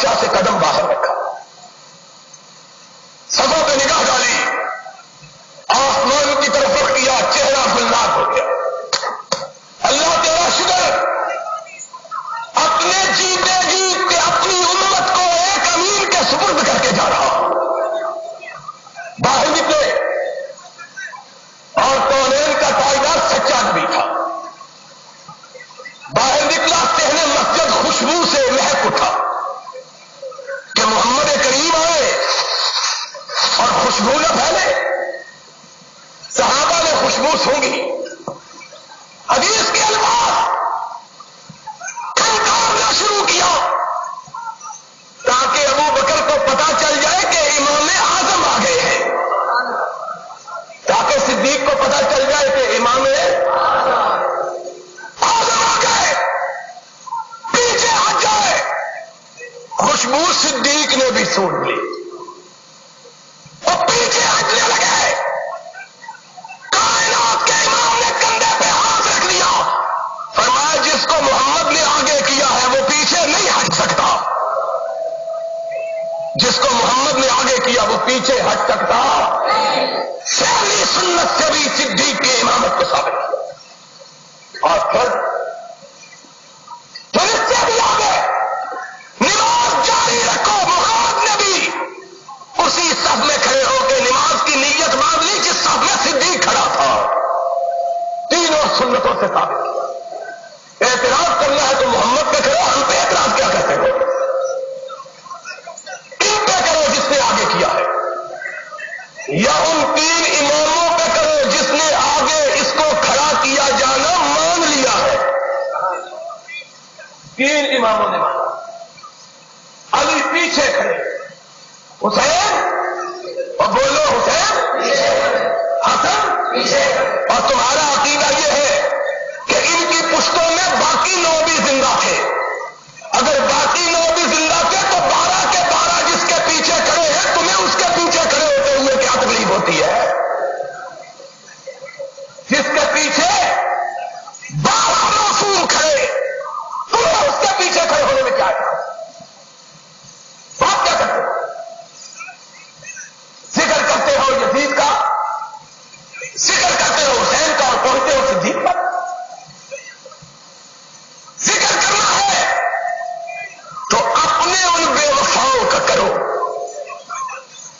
بادشاہ سے قدم باہر رکھا، سبوں پہ نگاہ ڈالی، آسمان کی طرف رخ کیا، چہرہ گلزار ہو گیا۔ اللہ تیرا شکر، اپنے جیتے جیتے اپنی امت کو ایک امین کے سپرد کر کے جا رہا۔ باہر نکلے اور کونین کا تاجدار سچا نبی تھا، باہر نکلا، صحن مسجد خوشبو سے مہک اٹھا کہ محمد کریم آئے اور خوشبو نہ پھیلے۔ صحابہ نے خوشبو سونگی، حدیث کے الفاظ کھنکارنا شروع کیا تاکہ ابو بکر کو پتا چل جائے کہ امام اعظم آ گئے ہیں، تاکہ صدیق کو پتا چل جائے کہ امام اعظم آ گئے، پیچھے ہٹ جائے۔ خوشبو صدیق نے بھی سون لی، وہ پیچھے ہٹنے لگے۔ کائنات کے امام نے کندھے پہ ہاتھ رکھ لیا، فرمایا جس کو محمد نے آگے کیا ہے وہ پیچھے نہیں ہٹ سکتا، جس کو محمد نے آگے کیا وہ پیچھے ہٹ سکتا۔ شہری سنت سے بھی صدیق کی امامت کو ثابت کیا، اور پھر اس سے بھی آگے نماز جاری رکھو۔ محمد نے بھی اسی صف میں کھڑے ہو کے نماز کی نیت مان لی جس صف میں صدیق کھڑا تھا، تینوں سنتوں سے ثابت کیا۔ اعتراض کرنا ہے تو محمد پہ کرو، ہم پہ اعتراض کیا کرتے ہو؟ ان پہ کرو جس نے آگے کیا ہے، یا ان تین اماموں پہ کرو جس نے آگے اس کو کھڑا کیا جانا مان لیا ہے۔ تین اماموں نے مانا، علی پیچھے کھڑے، حسین اور بولو حسین، حسن، اور تمہارا عقیدہ یہ ہے کہ ان کی پشتوں میں باقی 9 بھی زندہ تھے، اگر باقی 9 بھی زندہ تھے تو 12 کے 12 جس کے پیچھے کھڑے ہیں، تمہیں اس کے پیچھے کھڑے ہوتے ہوئے کیا تکلیف ہوتی ہے؟ جس کے پیچھے 12 معصوم کھڑے، تمہیں اس کے پیچھے کھڑے ہونے میں کیا ہے؟ بات کیا کرتے ہو؟ ذکر کرتے ہو یزید کا، ذکر کرتے ہو حسین کا، اور پہنچتے ہو صدیق پر۔ ذکر کرنا ہے تو اپنے ان بے وفاؤں کا کرو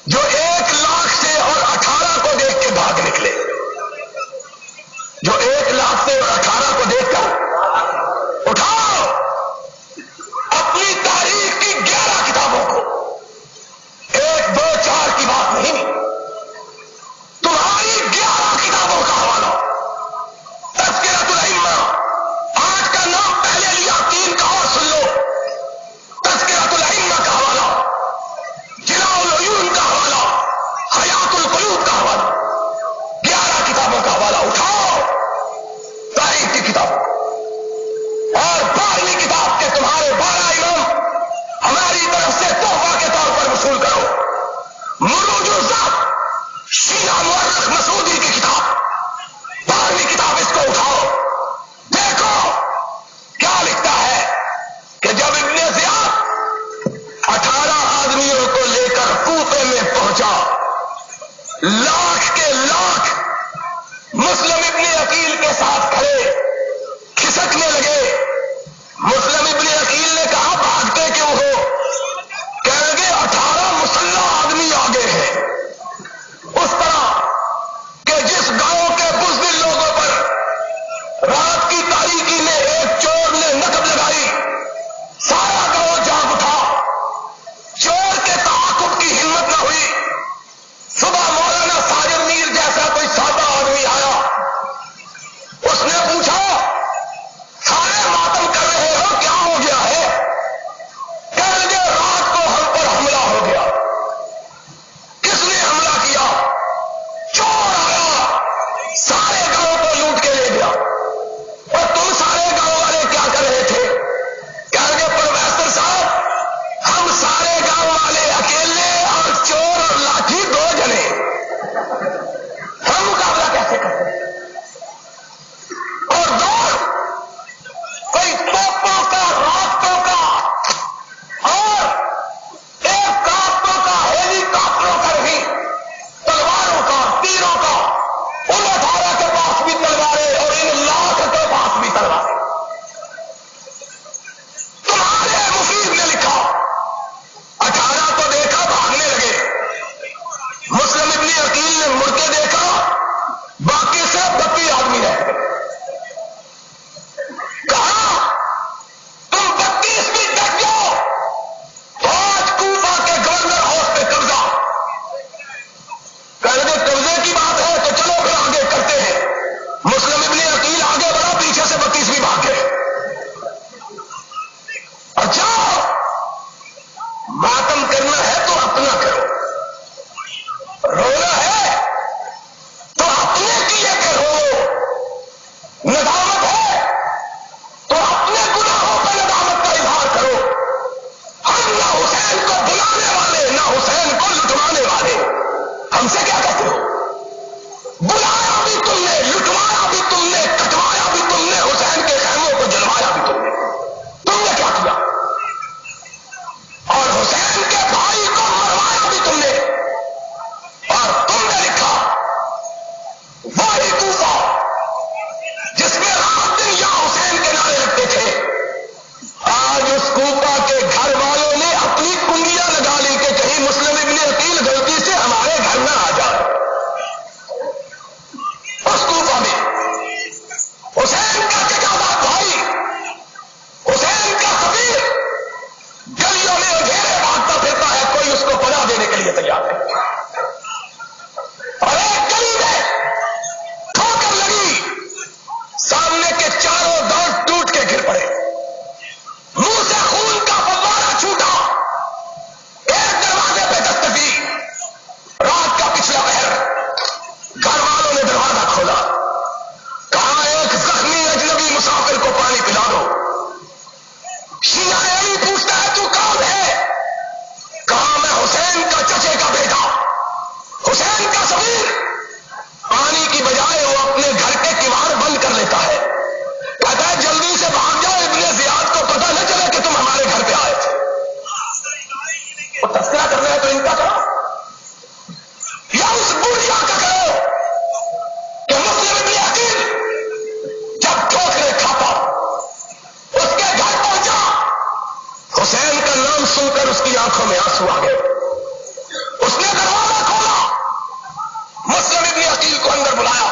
جو 1 لاکھ سے اور 18 کو دیکھ کے بھاگ نکلے، جو 1 لاکھ سے اور 18 کو دیکھ کر اٹھاؤ اپنی تاریخ کی 11 کتابوں کو، 1 2 4 کی بات نہیں، تمہاری 11 کتابوں کا حوالہ، تذکرۃ الائمہ، 8 کا نام پہلے لیا، 3 کا اور سن لو، تذکرۃ الائمہ کا حوالہ، جلاء العیون کا حوالہ، حیات القلوب کا حوالہ، 11 کتابوں کا حوالہ اٹھاؤ، تاریخ کی کتابوں، اور 12ویں کتاب کے تمہارے 12 امام ہماری طرف سے تحفہ کے طور پر وصول کرو۔ مروج الذات، شیعہ مورخ مسعودی کی کتاب، 12ویں کتاب، اس کو اٹھاؤ، دیکھو کیا لکھتا ہے کہ جب ابن زیاد 18 آدمیوں کو لے کر کوفے میں پہنچا، لاکھ کے لاکھ مسلم ابن عقیل کے ساتھ کھڑے، کھسکنے لگے۔ مسلم ابن عقیل نے کہا بھاگتے کیوں ہو؟ کہنے لگے 18 مسلح آدمی آگے ہیں، اس طرح کہ جس گاؤں کے بزدل لوگوں پر رات کی تاریکی میں ایک چور نے نقب لگائی، سارا گاؤں جاگ اٹھا، چور کے تعاقب کی ہمت نہ ہوئی، صبح مولانا آ گئے اور ایک گلی میں ٹھوکر لگی، سامنے کے چاروں دور ٹوٹ کے گر پڑے، منہ سے خون کا فوارہ چھوٹا، ایک دروازے پہ دستک دی، رات کا پچھلا پہر، گھر والوں نے دروازہ کھولا، کہا ایک زخمی اجنبی مسافر کو پانی پلا دو۔ شیعہ علی پوچھتا ہے تو کون ہے؟ کہا میں حسین کا چچے کا بیٹا، حسین کا صغیر۔ پانی کی بجائے وہ اپنے گھر کے کیوار بند کر لیتا ہے، کہتا ہے جلدی سے بھاگ جاؤ، ابن زیاد کو پتہ نہ چلے کہ تم ہمارے گھر پہ آئے تھے۔ وہ تذکرہ کرنا ہے تو ان کا کرو یا اس بوڑھیا کا کرو کہ مسلم ابن عقیل جب ٹھوکریں کھاتا اس کے گھر پہنچا، حسین کا نام سن کر اس کی آنکھوں میں آنسو آ گئے، اس نے دروازہ کھولا، مسلم ابن عقیل کو اندر بلایا،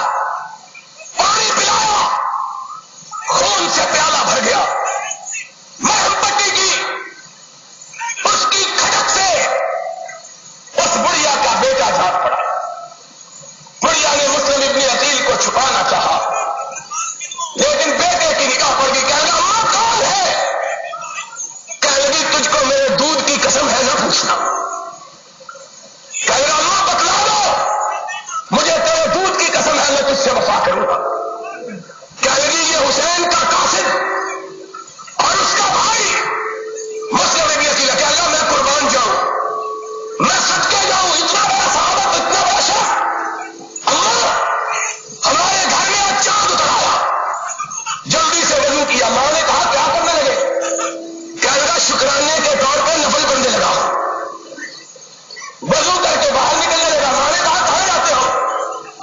پانی پلایا، خون سے پیالہ بھر گیا، مرہم پٹی کی، اس کی کھٹک سے اس بڑھیا کا بیٹا جاگ پڑا۔ بڑھیا نے مسلم ابن عقیل کو چھپانا چاہا، لیکن بیٹے کی نگاہ پڑ گئی، کہنے لگا اماں کون ہے؟ کہنے لگی تجھ کو میرے دودھ کی قسم ہے نہ پوچھنا۔ کہنے لگا اماں بتلا دو، مجھے تیرے دودھ کی قسم ہے میں تجھ سے وفا کروں گا۔ کہنے لگی یہ حسین کا قاصد اور اس کا بھائی مسلم ابن عقیل، کہنے لگا میں قربان جاؤں، میں صدقے جاؤں، اتنا بڑا صحابت، اتنا بڑا شخص، اللہ ہمارے گھر میں آج چاند اتر آیا۔ جلدی سے وضو کیا، ماں نے کہا کیا کرنے لگے؟ کہنے لگا شکرانے کے طور پر نفل پڑھنے لگا۔ وضو کر کے باہر نکلنے لگا، ماں نے کہا کہاں جاتے ہو؟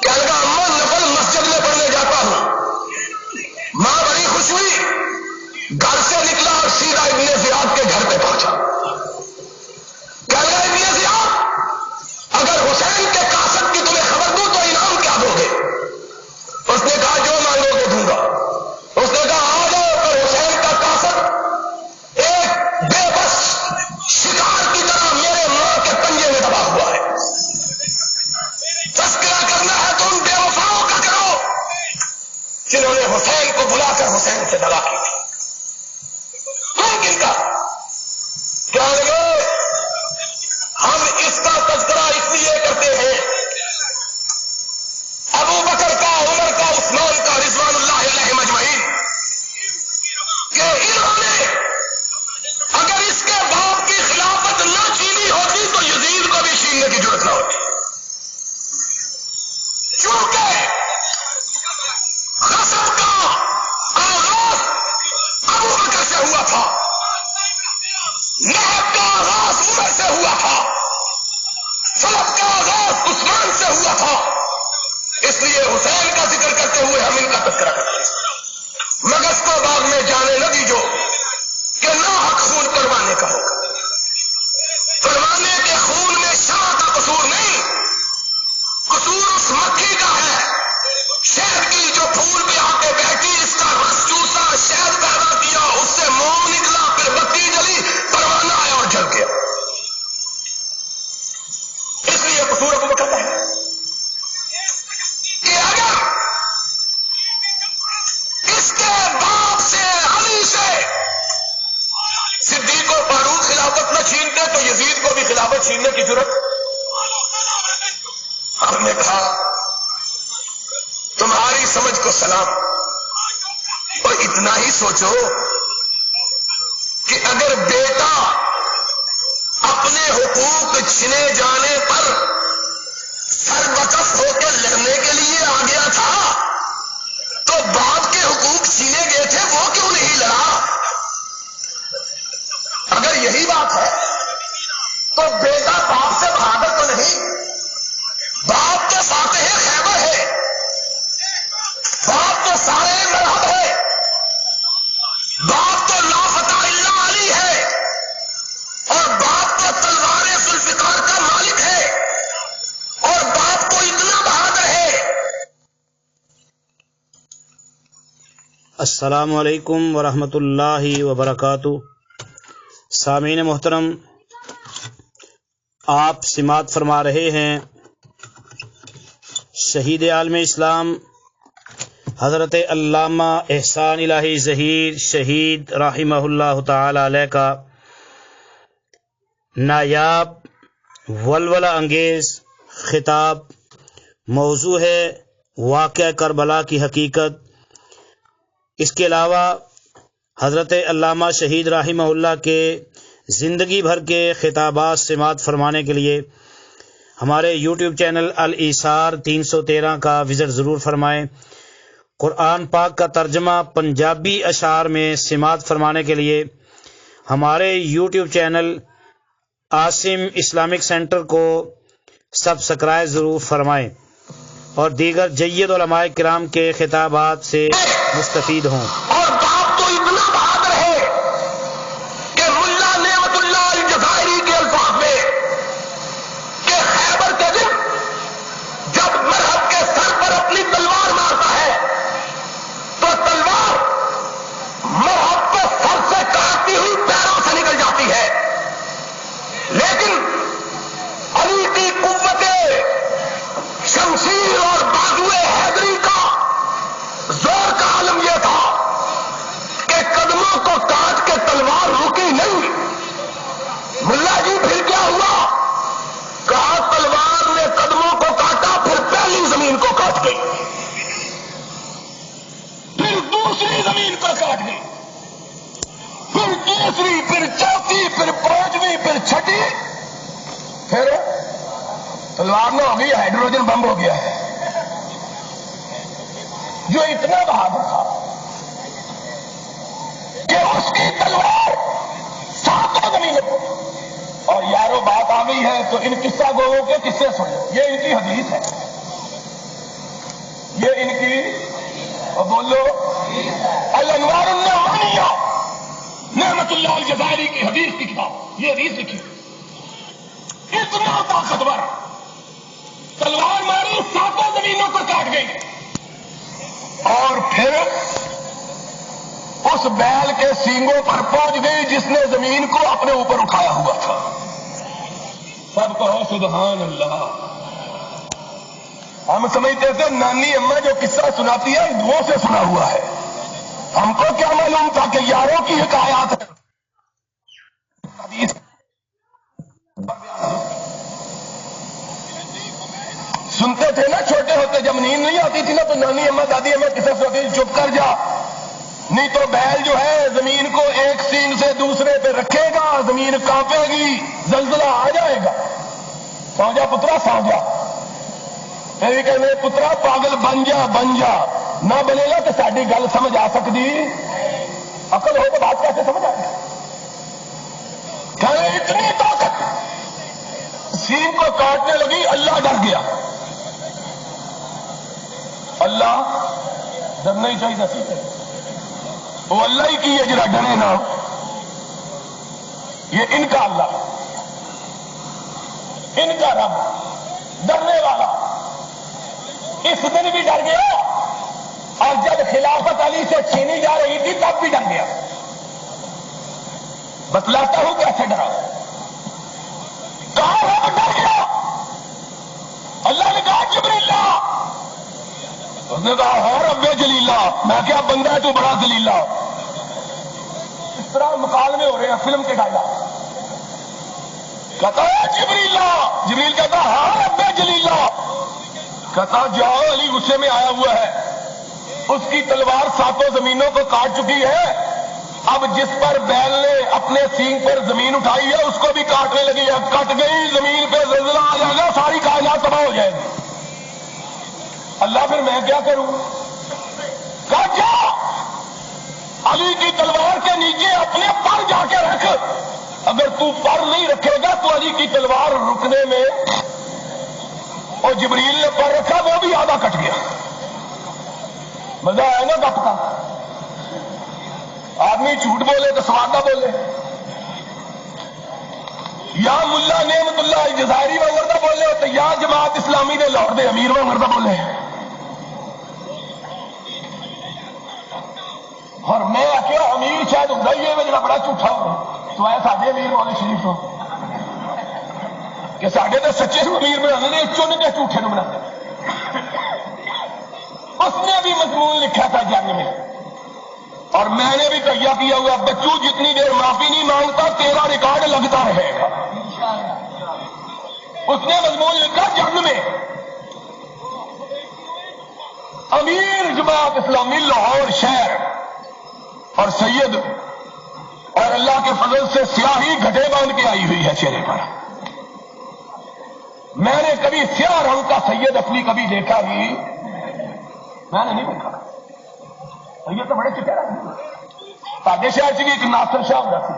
کہنے لگا اماں نفل مسجد میں پڑھنے جاتا ہوں۔ ماں بڑی خوش ہوئی، گھر سے نکلا اور سیدھا ابن زیاد کے گھر پہ پہنچا۔ کہنے لگا ابن زیاد اگر حسین کے قاصد کی تمہیں خبر دوں تو انعام کیا دو گے؟ اس نے کہا جو مانگو گے دوں گا۔ اس نے کہا آ جاؤ، پر حسین کا قاصد ایک بے بس شکار کی طرح میرے ماں کے پنجے میں دبا ہوا ہے۔ تذکرہ کرنا ہے تو ان بے وفاؤں کا کرو جنہوں نے حسین کو بلا کر حسین سے دغا کی تھی۔ تم کن کا؟ کیا لگے ہم اس کا تذکرہ اس لیے کرتے ہیں ابو بکر کا، عمر کا، عثمان کا، رضوان اللہ علیہم اجمعین، کہ انہوں نے اگر اس کے باپ کی خلافت نہ چھینی ہوتی تو یزید کو بھی چھیننے کی ضرورت نہ ہوتی۔ چونکہ غصب کا آغاز ابو بکر سے ہوا تھا، نہب کا آغاز عمر سے ہوا تھا، سلب کا آغاز عثمان سے ہوا تھا، اس لیے حسین کا ذکر کرتے ہوئے ہم ان کا تذکرہ کرتے ہیں۔ مگس کو باغ میں جانے نہ دیجو کہ نہ حق خون قربانے کا ہوگا۔ قربانے کے خون میں شمع کا قصور نہیں، قصور اس مکھی کا ہے، شہد کی جو پھول پہ آ کے بیٹھی، اس کا رس چوسا، شہد پیدا کیا، اس سے موم نکلا، پھر بتی جلی، پروانہ آیا اور جل گیا۔ اس لیے قصور ابو بکر کا ہے کہ اگر اس کے باپ سے، علی سے صدیق و فاروق خلافت نہ چھینتے تو یزید کو بھی خلافت چھیننے کی ضرورت۔ ہم نے کہا تمہاری سمجھ کو سلام، اور اتنا ہی سوچو کہ اگر بیٹا اپنے حقوق چھنے جانے پر سر بکف ہو کے لڑنے کے لیے آ گیا تھا تو باپ کے حقوق چھینے گئے تھے وہ کیوں نہیں لڑا؟ اگر یہی بات ہے تو بیٹا باپ سے بہادر تو نہیں، باپ تو فاتح خیبر ہے، باپ تو سارے مرحب ہے، باپ تو لا فتح الا علی ہے، اور باپ تو تلوار ذوالفقار کا مالک ہے، اور باپ تو اتنا بہادر ہے۔ السلام علیکم ورحمۃ اللہ وبرکاتہ۔ سامعین محترم، آپ سماعت فرما رہے ہیں شہید عالم اسلام حضرت علامہ احسان الہی ظہیر شہید رحمہ اللہ تعالی علیہ کا نایاب ولولہ انگیز خطاب۔ موضوع ہے واقعہ کربلا کی حقیقت۔ اس کے علاوہ حضرت علامہ شہید رحمہ اللہ کے زندگی بھر کے خطابات سماعت فرمانے کے لیے ہمارے یوٹیوب چینل الایثار 313 کا وزٹ ضرور فرمائیں۔ قرآن پاک کا ترجمہ پنجابی اشعار میں سماعت فرمانے کے لیے ہمارے YouTube channel Asim Islamic centre کو سبسکرائب ضرور فرمائیں اور دیگر جید علماء کرام کے خطابات سے مستفید ہوں۔ اور باپ تو اتنا بہادر ہے کہ ملا نعمت اللہ الجزائری کے الفاظ میں کہ خیبر کے دن جب مرہب کے سر پر اپنی تلوار مارتا ہے تو تلوار مرہب کو سر سے کاٹتی ہوئی پیروں سے نکل جاتی ہے، لیکن علی کی قوت شمشیر اور بازوئے حیدری کا زور کا عالم یہ تھا کہ قدموں کو کاٹ کے تلوار رکی نہیں۔ ملا جی پھر کیا ہوا؟ کہا تلوار نے قدموں کو کاٹا، پھر پہلی زمین کو کاٹ گئی، پھر دوسری زمین کو کاٹ گئی، پھر تیسری، پھر چوتھی، پھر پانچویں، پھر چھٹی، پھر تلوار میں ہو گئی ہائیڈروجن بم ہو گیا ہے۔ جو اتنا بہادر تھا کہ اس کی تلوار ساتوں زمینوں پر۔ اور یارو بات آ گئی ہے تو ان قصہ گوؤں کے قصے سن لو، یہ ان کی حدیث ہے، یہ ان کی، اور بولو الانوار النعمانیہ نعمت اللہ الجزائری کی حدیث کی کتاب، یہ حدیث لکھی، اتنا طاقتور، تلوار ماری ساتوں زمینوں کو کاٹ گئی، اور پھر اس بیل کے سینگوں پر پہنچ گئی جس نے زمین کو اپنے اوپر اٹھایا ہوا تھا۔ سب کہو سبحان اللہ۔ ہم سمجھتے تھے نانی اماں جو قصہ سناتی ہے ہندوؤں سے سنا ہوا ہے، ہم کو کیا معلوم تھا کہ یاروں کی حکایات ہے۔ سنتے تھے نا چھوٹے ہوتے، جب نیند نہیں آتی تھی نا تو نانی اماں دادی اماں قصہ سناتی تھی، چپ کر جا نہیں تو بیل جو ہے زمین کو ایک سینگ سے دوسرے پہ رکھے گا، زمین کانپے گی، زلزلہ آ جائے گا، سو جا پترا سو جا۔ پھر کہنے پترا پاگل بن جا، بن جا، نہ بنے گا تو ساری گل سمجھ آ سکتی، عقل ہو تو بات کیسے سمجھ آئے؟ کہنے اتنی طاقت سینگ کو کاٹنے لگی، اللہ ڈر گیا۔ اللہ ڈرنا ہی چاہیے سی، وہ اللہ ہی کی ہے جرا ڈرے نہ، یہ ان کا اللہ، ان کا رب ڈرنے والا، اس دن بھی ڈر گیا اور جب خلافت علی سے چھینی جا رہی تھی تب بھی ڈر گیا۔ بتلاتا ہوں کیسے ڈرا، کہاں رب ڈر گیا؟ اللہ نے کہا جبریل، اس نے کہا ہاں رب جلیلہ، میں کیا بندہ ہے تو بڑا ذلیلہ۔ اس طرح مکالمے ہو رہے ہیں فلم کے ڈائلاگ، کہتا ہے جبریل، جبریل کہتا ہاں رب جلیلہ، کہتا جاؤ علی غصے میں آیا ہوا ہے، اس کی تلوار ساتوں زمینوں کو کاٹ چکی ہے، اب جس پر بیل نے اپنے سینگ پر زمین اٹھائی ہے اس کو بھی کاٹنے لگی ہے، کٹ گئی زمین پہ زلزلہ آ جائے گا، ساری کائنات تباہ ہو جائے گی۔ اللہ پھر میں کیا کروں؟ کہا جا علی کی تلوار کے نیچے اپنے پر جا کے رکھ، اگر تو پر نہیں رکھے گا تو علی کی تلوار رکنے میں، اور جبریل نے پر رکھا وہ بھی آدھا کٹ گیا۔ مزہ آئے نا گپ کا؟ آدمی جھوٹ بولے تو سواد نہ بولے، یا ملا نعمت اللہ الجزائری وانگر نہ بولے تو یا جماعت اسلامی دے لاہور دے امیر وانگر نہ بولے۔ اور میں کیا امیر شاید ہوں یہ میرا بڑا جھوٹا ہو تو ایسا امیر مولوی شریف ہو کہ ساڈے تو سچے امیر بنا دے، چن کے جھوٹے نو بنا دے۔ اس نے بھی مضمون لکھا تھا جنگ میں، اور میں نے بھی تیار کیا ہوا، بچوں جتنی دیر معافی نہیں مانگتا تیرا ریکارڈ لگتا رہے گا۔ اس نے مضمون لکھا جنگ میں امیر جماعت اسلامی لاہور شہر اور سید اور اللہ کے فضل سے سیاہی گھٹے باندھ کے آئی ہوئی ہے چہرے پر۔ میں نے کبھی سیاہ رنگ کا سید اپنی کبھی دیکھا ہی میں نے نہیں دیکھا۔ سید تو بڑے چٹے رنگ ساڈے شہر سے بھی ایک ناصر شاہ ہوتا سی،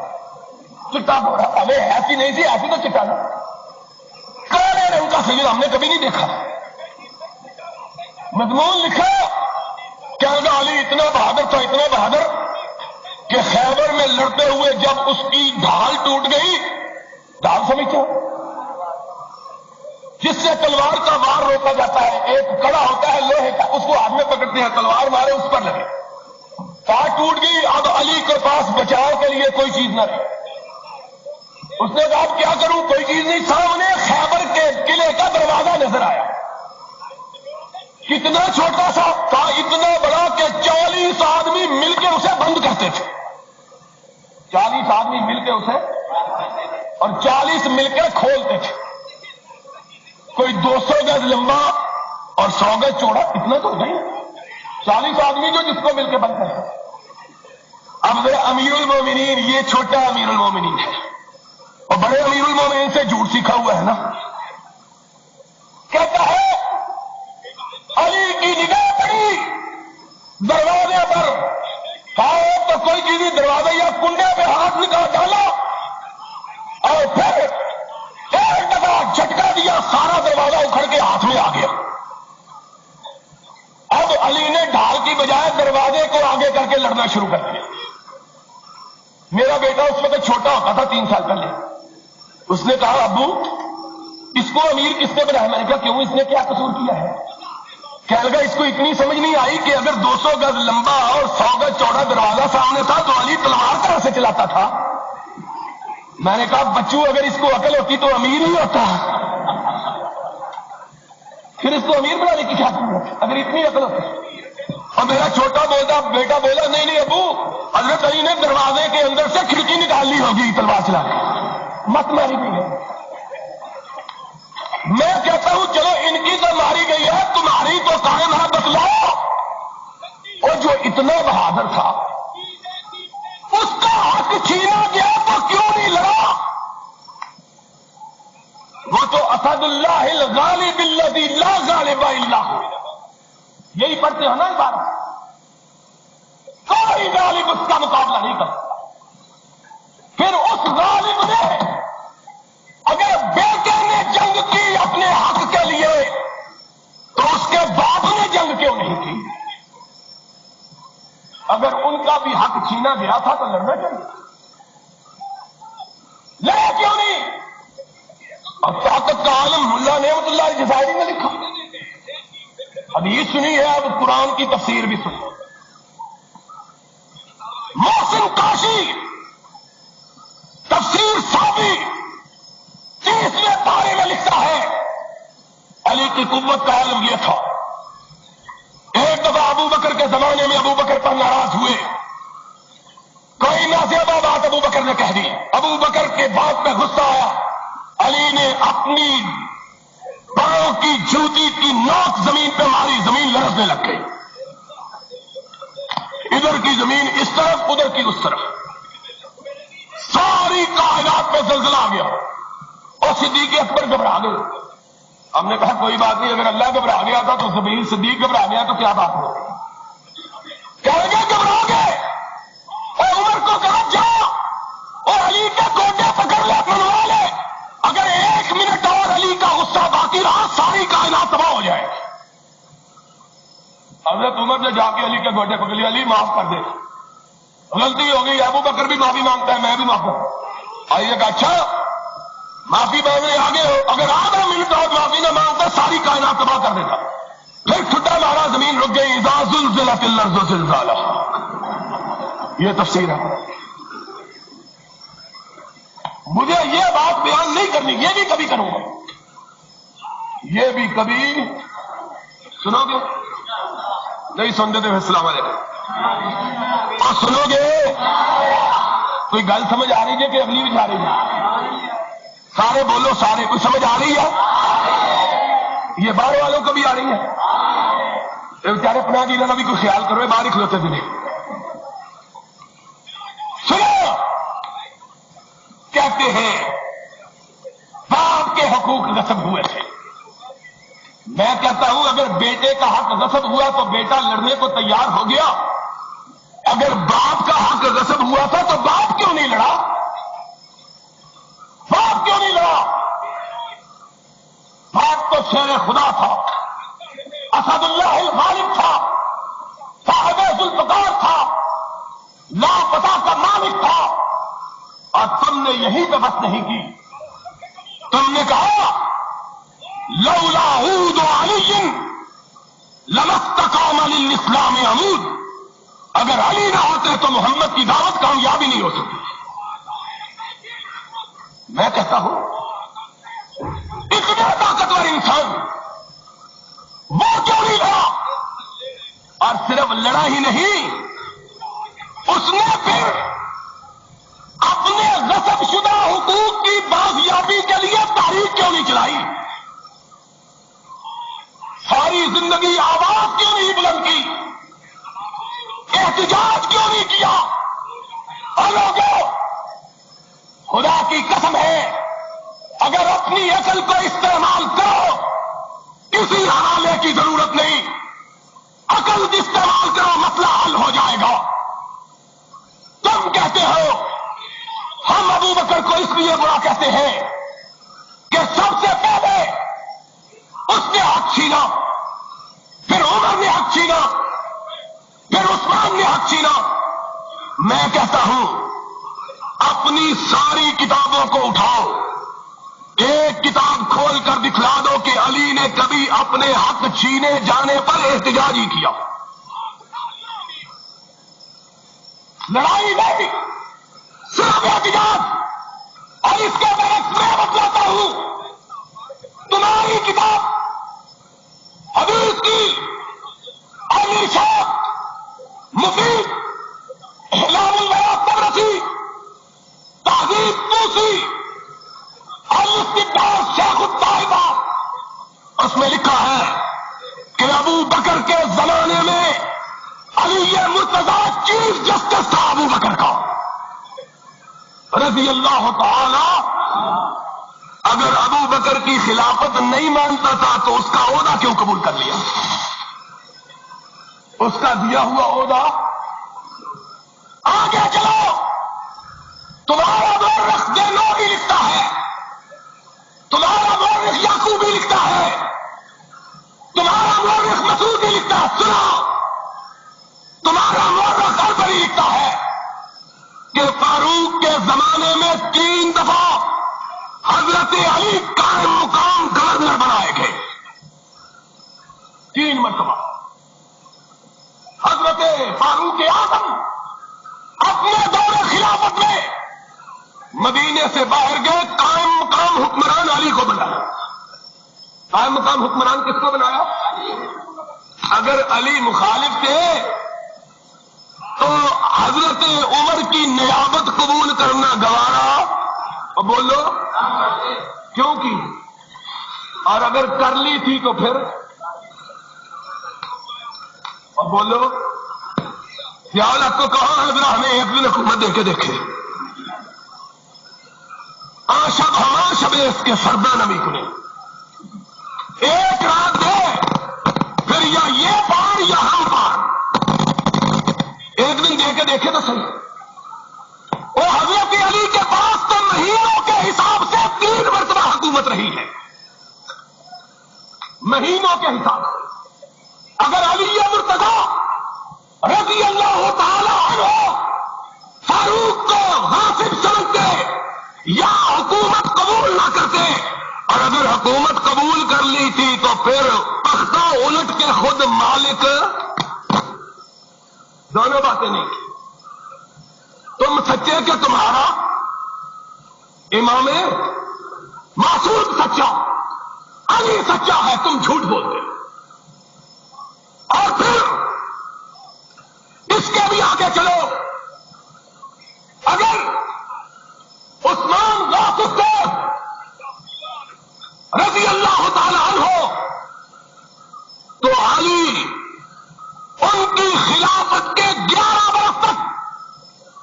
چٹا گورا، ہمیں ایسی نہیں تھی، ایسی تو چٹا نا، کالے رنگ کا سید ہم نے کبھی نہیں دیکھا۔ مضمون لکھا کہ علی اتنا بہادر تھا، اتنا بہادر کہ خیبر میں لڑتے ہوئے جب اس کی ڈھال ٹوٹ گئی، ڈھال سمجھتے ہو جس سے تلوار کا وار روکا جاتا ہے، ایک کڑا ہوتا ہے لوہے کا، اس کو ہاتھ میں پکڑتے ہیں، تلوار مارے اس پر لگے، تار ٹوٹ گئی، اب علی کے پاس بچاؤ کے لیے کوئی چیز نہ رہی۔ اس نے کہا کیا کروں، کوئی چیز نہیں، سامنے خیبر کے قلعے کا دروازہ نظر آیا، کتنا چھوٹا سا تھا، اتنا بڑا کہ 40 آدمی مل کے اسے بند کرتے تھے، 40 آدمی مل کے اسے اور 40 مل کے کھولتے تھے، کوئی 200 گز لمبا اور 100 گز چوڑا، اتنا تو نہیں، 40 آدمی جو جس کو مل کے بند کرتے۔ اب امیر المومنین یہ چھوٹا امیر المومنین ہے اور بڑے امیر المومنین سے جھوٹ سیکھا ہوا ہے نا، کہتا ہے علی کی نگاہ پڑی دروازے پر، کہا تو کوئی چیز دروازے یا کنڈے پہ ہاتھ نکال ڈالا اور پھر ایک دفعہ جھٹکا دیا، سارا دروازہ اکھڑ کے ہاتھ میں آ گیا۔ اب علی نے ڈھال کی بجائے دروازے کو آگے کر کے لڑنا شروع کر دیا۔ میرا بیٹا اس وقت چھوٹا ہوتا تھا، 3 سال پہلے، اس نے کہا ابو اس کو امیر کس نے بنایا؟ میں نے کہا کیوں، اس نے کیا قصور کیا ہے؟ کہنے لگا اس کو اتنی سمجھ نہیں آئی کہ اگر 200 گز لمبا اور 100 گز چوڑا دروازہ سامنے تھا تو علی تلوار طرح سے چلاتا تھا۔ میں نے کہا بچوں اگر اس کو عقل ہوتی تو امیر ہی ہوتا، پھر اس کو امیر بنانے کی کیا ضرورت اگر اتنی عقل ہوتی؟ اور میرا چھوٹا بیٹا بولا نہیں نہیں ابو، حضرت علی نے دروازے کے اندر سے کھڑکی نکال لی ہوگی تلوار چلا کے، مت ماری گئی ہے۔ میں کہتا ہوں چلو ان کی تو ماری گئی ہے، تمہاری تو قائم ہے، بتلاؤ۔ اور جو اتنا بہادر تھا اس کا حق چھینا گیا تو کیوں نہیں لڑا؟ وہ تو اسد اللہ الغالب الذی لا غالب الا هو، یہی پڑھتے ہو نا عبارت، کوئی غالب اس کا مقابلہ نہیں کر سکتا۔ پھر اس غالب نے اگر بیٹے نے جنگ کی اپنے حق کے لیے تو اس کے باپ نے جنگ کیوں نہیں کی؟ اگر ان کا بھی حق چھینا گیا تھا تو لڑنا چاہیے، لڑے کیوں نہیں؟ اور طاقت کا عالم ملا نعمت اللہ الجزائری نے لکھا، حدیث سنی ہے، اب قرآن کی تفسیر بھی سنی۔ محسن کاشی تفسیر صافی 30ویں پارے میں لکھتا ہے علی کی قوت کا عالم یہ تھا، ایک دفعہ ابو بکر کے زمانے میں ابو بکر پر ناراض ہوئے، کوئی نازیبہ بات ابو بکر نے کہہ دی، ابو بکر کے بات پہ غصہ آیا، علی نے اپنی پاؤں کی جوتی کی نوک زمین پہ ماری، زمین لرزنے لگ گئی، ادھر کی زمین اس طرف ادھر کی اس طرف، ساری کائنات پہ زلزلہ آ گیا اور صدیق اکبر گھبرا گئے۔ ہم نے کہا کوئی بات نہیں، اگر اللہ گھبرا گیا تھا تو صدیق گھبرا گیا تو کیا بات ہو؟ کہیں گے گھبرا گئے اور عمر کو کہا جاؤ اور علی کے گوڈے پکڑ لے، منوا لے، اگر 1 منٹ اور علی کا غصہ باقی رہا ساری کائنات تباہ ہو جائے۔ حضرت عمر نے جا کے علی کے گوڈے پکڑ لیا، علی معاف کر دے، غلطی ہو گئی، ابو بکر بھی معافی مانگتا ہے، میں بھی معاف کروں۔ آئیے گا اچھا معافی مانگنے آگے ہو، اگر آدھا منٹ اور معافی نہ مانگتا ساری کائنات تباہ کر دیتا۔ پھر ٹھٹا مارا، زمین رک گئی، اذا زلزلت الارض زلزالہا، یہ تفسیر ہے۔ مجھے یہ بات بیان نہیں کرنی، یہ بھی کبھی کروں گا. یہ بھی کبھی سنو گے؟ نہیں سنتے تو السلام علیکم. اور سنو گے؟ کوئی گل سمجھ آ رہی ہے کہ اگلی بھی جا رہی ہے؟ سارے بولو سارے. کوئی سمجھ آ رہی ہے؟ یہ باہر والوں کو بھی آ رہی ہے. یہ بیچارے پناہ جی کا بھی کوئی خیال کرو, باہر ہی کھلوتے تھے. سنو, کہتے ہیں باپ کے حقوق غصب ہوئے تھے. میں کہتا ہوں اگر بیٹے کا حق غصب ہوا تو بیٹا لڑنے کو تیار ہو گیا. اگر باپ کا حق غصب ہوا تھا تو باپ کیوں نہیں لڑا؟ باپ کیوں نہیں لڑا؟ باپ تو شیر خدا تھا, اسد اللہ الغالب تھا, صاحب ذوالفقار تھا, لاپتہ کا مالک تھا. اور تم نے یہی پہ بس نہیں کی. تم نے کہا لولا عود علی لما استقام للاسلام عمود. اگر علی نہ ہوتے تو محمد کی دعوت کامیابی نہیں ہو سکتی. میں کہتا ہوں اتنا طاقتور انسان وہ کیوں نہیں لڑا؟ اور صرف لڑا ہی نہیں, اس نے پھر اپنے غصب شدہ حقوق کی بازیابی کے لیے تحریک کیوں نہیں چلائی؟ ساری زندگی آواز کیوں نہیں بلند کی؟ احتجاج کیوں نہیں کیا؟ اور لوگوں, خدا کی قسم ہے اگر اپنی عقل کو استعمال کرو کسی حوالے کی ضرورت نہیں. عقل استعمال کرو, مسئلہ حل ہو جائے گا. تم کہتے ہو ہم ابو بکر کو اس لیے برا کہتے ہیں کہ سب سے پہلے اس نے حق چھینا, پھر عمر نے حق چھینا, پھر عثمان نے حق چھینا. میں کہتا ہوں اپنی ساری کتابوں کو اٹھاؤ, ایک کتاب کھول کر دکھلا دو کہ علی نے کبھی اپنے حق چھینے جانے پر احتجاج ہی کیا. لڑائی نہیں, صرف احتجاج. اور اس کے برعکس میں بتلاتا ہوں تمہاری کتاب حدیث کی اور ارشاد مفید اعلام البیان تبرسی تہذیب توسی اور استدلال شیخ الطائفہ, اس میں لکھا ہے کہ ابو بکر کے زمانے میں علی مرتضیٰ چیف جسٹس تھا ابو بکر کا رضی اللہ تعالی. اگر ابو بکر کی خلافت نہیں مانتا تھا تو اس کا عہدہ کیوں قبول کر لیا؟ اس کا دیا ہوا عہدہ. آگے چلو, تمہارا مورخ دینوری لکھتا ہے, تمہارا مورخ یعقوبی لکھتا ہے, تمہارا مورخ مسعودی لکھتا ہے. سنو, تمہارا مورخ اربری لکھتا ہے کہ فاروق کے زمانے میں 3 دفعہ حضرت علی قائم مقام گورنر بنائے گئے. 3 مرتبہ حضرت فاروق اعظم اپنے دور خلافت میں مدینے سے باہر گئے, قائم مقام حکمران علی کو بنایا. قائم مقام حکمران کس کو بنایا؟ اگر علی مخالف تھے تو حضرت عمر کی نیابت قبول کرنا گوارا, اور بولو کیوں کی؟ اور اگر کر لی تھی تو پھر, اور بولو خیال آپ کو کہا ہے ذرا ہمیں ایک دن حکومت دے کے دیکھے. شب ہما شب اس کے سردہ نبی کنے ایک رات دے, پھر یا یہ پار یا ہم پار, ایک دن دے کے دیکھے تو صحیح. وہ حضرت علی کے پاس تو مہینوں کے حساب سے 3 مرتبہ حکومت رہی ہے, مہینوں کے حساب سے. اگر علی مرتضیٰ رضی اللہ تعالی عنہ فاروق کو غاصب سمجھتے یا حکومت قبول نہ کرتے, اور اگر حکومت قبول کر لی تھی تو پھر تختہ الٹ کے خود مالک, دونوں باتیں نہیں. تم سچے کہ تمہارا امام معصوم سچا سچا، علی سچا ہے، تم جھوٹ بولتے ہو. اور پھر اس کے بھی آگے چلو، اگر عثمان غوث الدین رضی اللہ تعالی عنہ تو علی ان کی خلافت کے 11 برس تک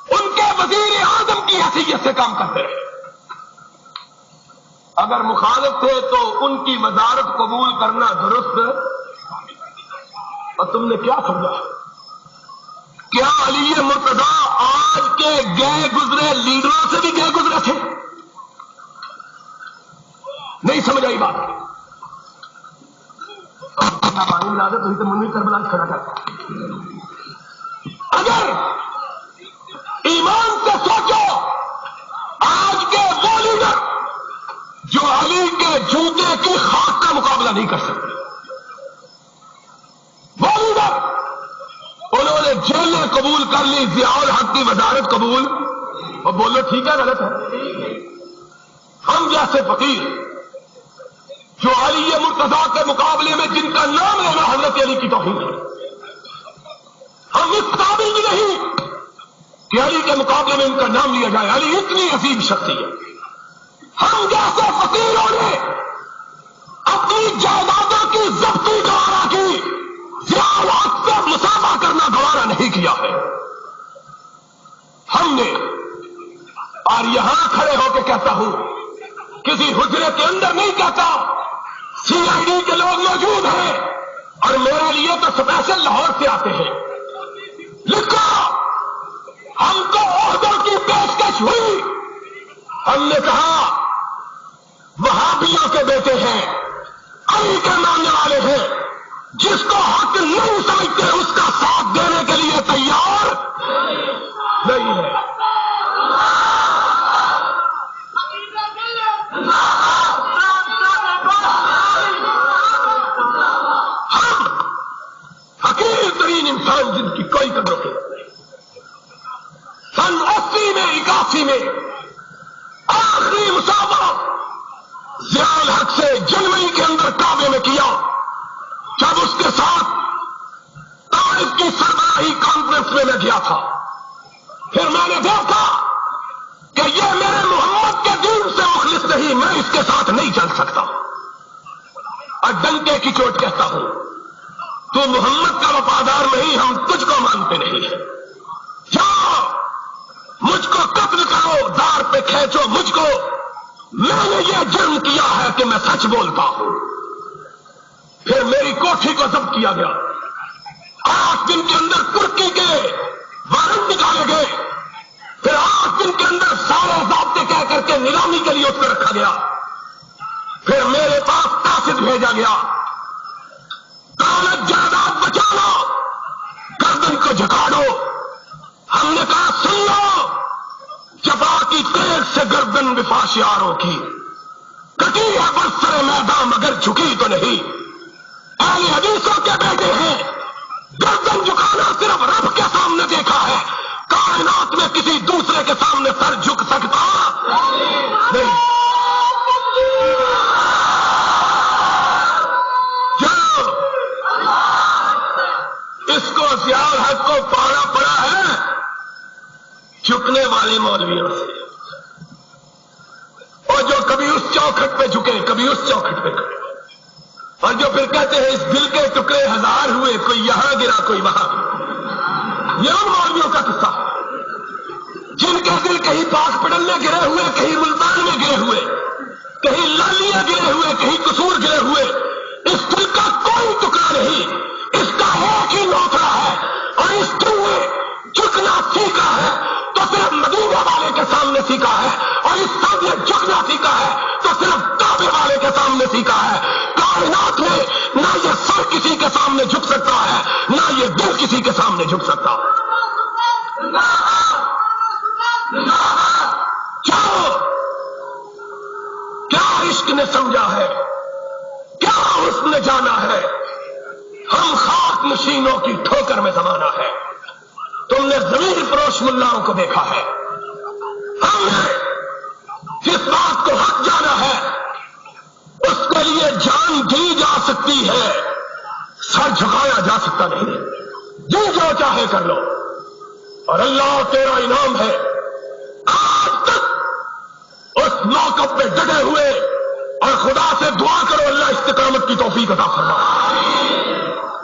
ان کے وزیر اعظم کی حیثیت سے کام کرتے رہے. اگر مخالف تھے تو ان کی وزارت قبول کرنا درست. اور تم نے کیا سمجھا؟ کیا علی مرتضی آج کے گئے گزرے لیڈروں سے بھی گئے گزرے تھے؟ نہیں سمجھ آئی بات. پانی ملا دے تو منی کربلا کھڑا کرتا. اگر ایمان سے سوچو، آج کے وہ لیڈر جو علی کے جوتے کی خاک کا مقابلہ نہیں کر سکتے، وہ لیڈر انہوں نے جیلیں قبول کر لی، ضیاء الحق کی وزارت قبول. اور بولو ٹھیک ہے غلط ہے؟ ہم جیسے فقیر جو علی مرتضی کے مقابلے میں جن کا نام لینا حضرت علی کی توہین ہے، ہم اس قابل بھی نہیں کہ علی کے مقابلے میں ان کا نام لیا جائے. علی اتنی عظیم شخصیت. ہم جیسے فقیروں نے اپنی جائیدادوں کی ضبطی گوارا کی، ضیاء الحق سے مسابقہ کرنا گوارا نہیں کیا ہے ہم نے. اور یہاں کھڑے ہو کے کہتا ہوں، کسی حجرے کے اندر نہیں کہتا، CID کے لوگ موجود ہیں اور میرے لیے تو اسپیشل لاہور سے آتے ہیں. لکھو، ہم کو عہدوں کی پیشکش ہوئی، ہم نے کہا وہابیوں کے بیٹے ہیں، علی کے ماننے والے ہیں، جس کو حق نہیں سمجھتے اس کا ساتھ دینے کے لیے تیار نہیں ہے. ہم حقیر ترین انسان جن کی کوئی قدر و قیمت نہیں. سن 80 میں 81 میں آخری مسابقہ ضیاء الحق سے جنوری کے اندر کعبے میں کیا، جب اس کے ساتھ طائف کی سربراہی کانفرنس میں گیا تھا. پھر میں نے دیکھا کہ یہ میرے محمد کے دین سے مخلص نہیں، میں اس کے ساتھ نہیں چل سکتا. اور ڈنکے کی چوٹ کہتا ہوں، تو محمد کا وفادار نہیں، ہم تجھ کو مانتے نہیں ہیں. جاؤ مجھ کو قتل کرو، دار پہ کھینچو مجھ کو، میں نے یہ جرم کیا ہے کہ میں سچ بولتا ہوں. پھر میری کوٹھی کو ضبط کیا گیا، 8 دن کے اندر ترکی کے وارنٹ نکالے گئے، پھر 8 دن کے اندر سارے ضابطے کہہ کر کے نیلامی کے لیے اس کو رکھا گیا. پھر میرے پاس قاصد بھیجا گیا، دولت جائیداد بچا لو، گردن کو جھکا دو. ہم نے کہا سن لو، جفا کی تیز سے گردن وفاشیاروں کی کٹی ہے برسر میدان مگر جھکی تو نہیں. اہل حدیثوں کے بیٹے ہیں، گردن جھکانا صرف رب کے سامنے دیکھا ہے، کائنات میں کسی دوسرے کے سامنے سر جھک سکتا نہیں. جو اس کو ضیاء الحق کو پانا پڑا ہے جھکنے والے مولویوں سے، اور جو کبھی اس چوکھٹ پہ جھکے کبھی اس چوکھٹ پہ کھڑے، اور جو پھر کہتے ہیں اس دل کے ٹکڑے 1000 ہوئے، کوئی یہاں گرا کوئی وہاں. یہ ان مولویوں کا قصہ ہے جن کے دل کہیں پاک پڑل میں گرے ہوئے، کہیں ملتان میں گرے ہوئے، کہیں لالیاں گرے ہوئے، کہیں قصور گرے ہوئے. اس دل کا کوئی ٹکڑا نہیں، اس کا ایک ہی نوکرا ہے، اور اس دل نے جھکنا سیکھا ہے تو صرف مدینہ والے کے سامنے سیکھا ہے، اور اس سب نے جھکنا سیکھا ہے تو صرف کعبے والے کے سامنے سیکھا ہے. کائنات میں نہ یہ سر کسی کے سامنے جھک سکتا ہے، نہ یہ دل کسی کے سامنے جھک سکتا. کیا عشق نے سمجھا ہے، کیا حسن نے جانا ہے. ہم خاک نشینوں کی ٹھوکر میں زمانہ ہے. تم نے ضمیر فروش ملاؤں کو دیکھا ہے. ہم نے جس بات کو حق جانا ہے راستہ نہیں ہے، جو چاہے کر لو، اور اللہ تیرا انعام ہے آج تک اس موقف پہ ڈٹے ہوئے، اور خدا سے دعا کرو اللہ استقامت کی توفیق عطا فرما۔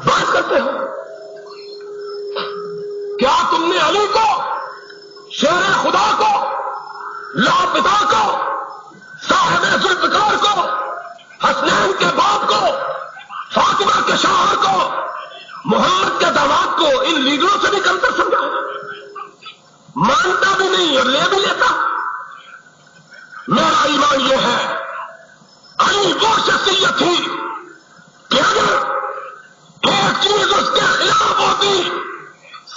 بات کرتے ہو کیا تم نے علی کو، شیر خدا کو، لاپتا کو، صاحب ذوالفقار کو، حسنین کے باپ کو، فاطمہ کے شوہر کو، محمد کے داماد کو ان لیڈروں سے بھی کمتر سمجھا؟ مانتا بھی نہیں اور لے بھی لیتا۔ میرا ایمان یہ ہے علی وہ شخصیت تھی کہ اگر ایک چیز اس کے خلاف ہوتی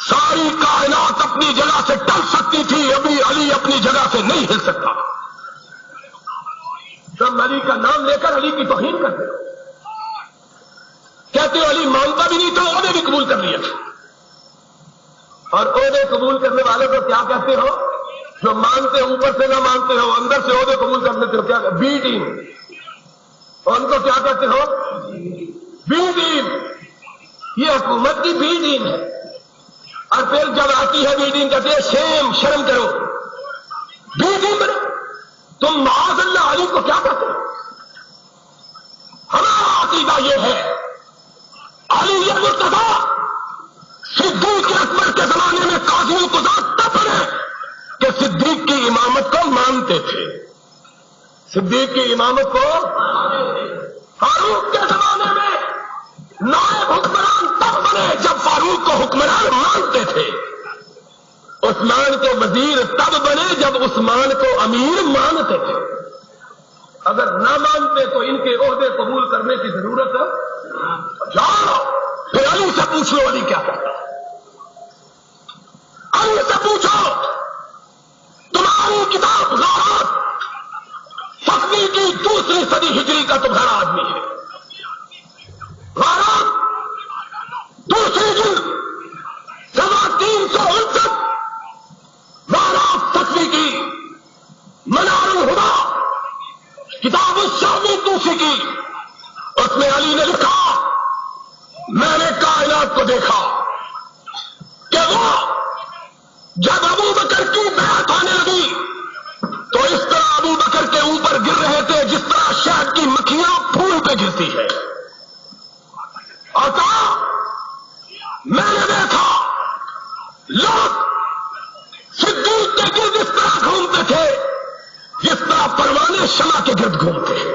ساری کائنات اپنی جگہ سے ٹل سکتی تھی، ابھی علی اپنی جگہ سے نہیں ہل سکتا۔ تم علی کا نام لے کر علی کی توہین کرتے ہو، کہتے ہو علی مانتا بھی نہیں تو عہدے بھی قبول کر لیے، اور عہدے قبول کرنے والے کو کیا کہتے ہو؟ جو مانتے ہو اوپر سے نہ مانتے ہو، اندر سے عہدے قبول کر لیتے ہو، کیا بی ٹیم، اور ان کو کیا کہتے ہو؟ Be team. یہ حکومت کی بی ٹیم ہے، اور پھر جب آتی ہے بی ٹیم کہتے ہیں شرم کرو، بی ٹیم بنو۔ تم معاذ اللہ علی کو کیا کہتے ہو؟ ہمارا عقیدہ یہ ہے علی یہ مرتضیٰ صدیق اکبر کے زمانے میں قاضی القضات تب بنے کہ صدیق کی امامت کو مانتے تھے، صدیق کی امامت کو۔ فاروق کے زمانے میں نائب حکمران تب بنے جب فاروق کو حکمران مانتے تھے، عثمان کے وزیر تب بنے جب عثمان کو امیر مانتے تھے۔ اگر نہ مانتے تو ان کے عہدے قبول کرنے کی ضرورت ہے؟ جاؤ پھر علی سے پوچھ لو علی کیا کہتا ہے، علی سے پوچھو۔ تمہاری کتاب غارات فقوی کی 2 صدی ہجری کا تمہارا آدمی ہے، غارات 2 جلد صفحہ 359، غارات فقوی کی، منار الہدی کتاب الشامی توسی کی، اس میں علی نے لکھا میں نے کائنات کو دیکھا کہ وہ جب ابو بکر کی بیعت ہونے لگی تو اس طرح ابو بکر کے اوپر گر رہے تھے جس طرح شہد کی مکھیاں پھول پہ گرتی ہے، اور کہا میں نے دیکھا لوگ صدیق کے گرد اس طرح گھومتے تھے جس طرح پروانے شمع کے گرد گھومتے ہیں۔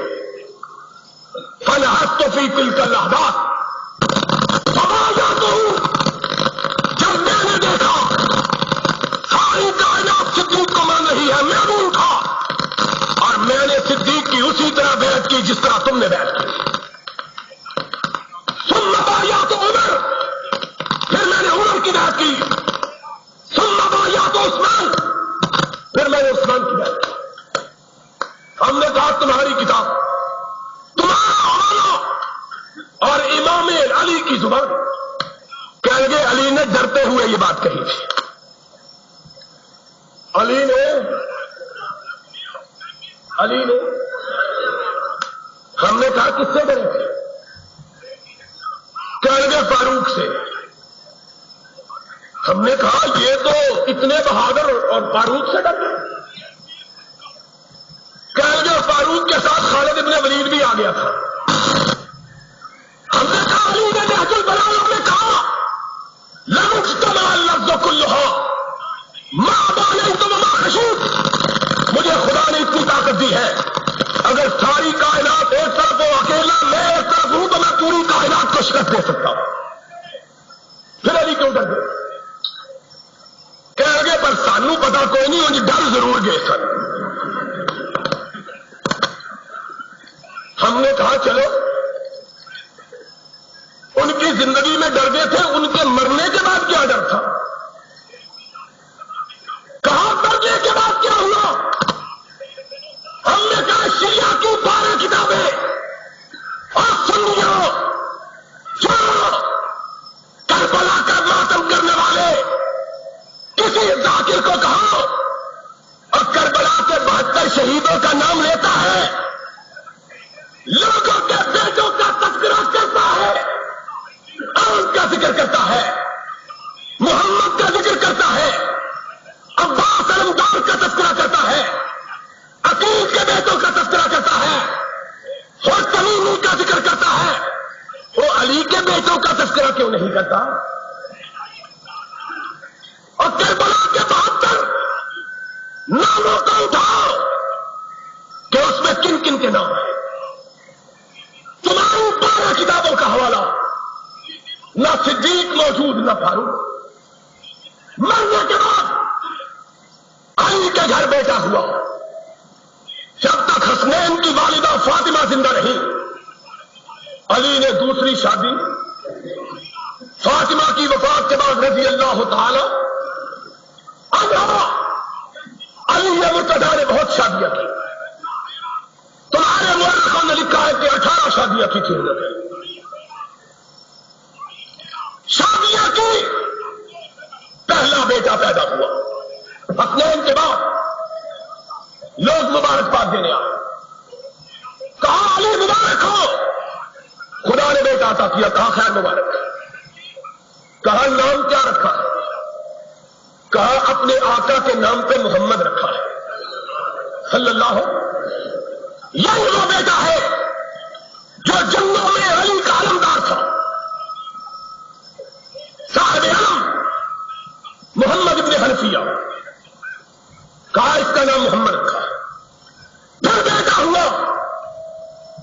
فلحت تو فی تلک الاحداث جب میں نے دیکھا ساری کائنات صدیق کو مان رہی ہے، میں بھی اٹھا اور میں نے صدیق کی اسی طرح بیعت کی جس طرح تم نے بیعت کی۔ ثم بایعت عمر، پھر میں نے عمر کی بیعت کی۔ ثم بایعت عثمان، پھر میں نے عثمان کی بیعت کی۔ ہم نے کہا تمہاری کتاب، تمہارا حوالہ اور امام علی کی زبان، کہیں گے علی نے ڈرتے ہوئے یہ بات کہی تھی، علی نے ہم نے کہا کس سے ڈرے تھے؟ کہیں گے فاروق سے۔ ہم نے کہا یہ تو اتنے بہادر اور فاروق سے ڈرتے، کہیں گے فاروق کے ساتھ خالد ابن ولید بھی آ گیا تھا۔ ہم نے کہا علی نے نہج البلاغہ میں کہا لم اجتمع اللفظ کلھا ما بانیت وما خشیت، مجھے خدا نے اتنی طاقت دی ہے اگر ساری کائنات ایک طرف ہو اکیلا میں ایک طرف ہوں تو میں پوری کائنات کو شکست دے سکتا ہوں۔ پھر علی کیوں ڈر گئے؟ کہیں گے پر سانو پتا کوئی نہیں، مجھے ڈر ضرور گئے سن۔ ہم نے کہا چلو ان کی زندگی میں ڈر گئے تھے، ان کے مرنے کے بعد کیا ڈر تھا؟ کہاں مرنے کے بعد کیا ہوا؟ ہم نے کہا شیعہ کی 12 کتابیں اور سنیوں جو کربلا کا ماتم کرنے والے کسی ذاکر کو کہو اور کربلا کے 72 شہیدوں کا نام لیتا ہے، لوگوں کے بیٹوں کا تذکرہ کرتا ہے اور ان کا ذکر بیٹوں کا تذکرہ کیوں نہیں کرتا؟ اور کربلا کے 72 ناموں کو اٹھاؤ کہ اس میں کن کن کے نام ہیں. تمہاری 12 کتابوں کا حوالہ، نہ صدیق موجود نہ فاروق. مرنے کے بعد علی کے گھر بیٹا ہوا. جب تک حسنین کی والدہ فاطمہ زندہ رہی، علی نے دوسری شادی فاطمہ کی وفات کے بعد رضی اللہ تعالی عنہا، علی مرتضیٰ نے بہت شادیاں کی. تمہارے مورخوں نے لکھا ہے کہ 18 شادیاں کی تھی انہوں نے. شادیاں کی، پہلا بیٹا پیدا ہوا. حسنین کے بعد لوگ مبارکباد دینے آئے. کہا علی مبارک ہو، خدا نے بیٹا عطا کیا. کہا خیر مبارک. کہا نام کیا رکھا ہے؟ کہا اپنے آقا کے نام پہ محمد رکھا ہے صلی اللہ. یہی وہ بیٹا ہے جو جنگوں میں علی کا علمدار تھا، صاحب علم محمد ابن حنفیہ. کہا اس کا نام محمد رکھا. پھر بیٹا ہوا،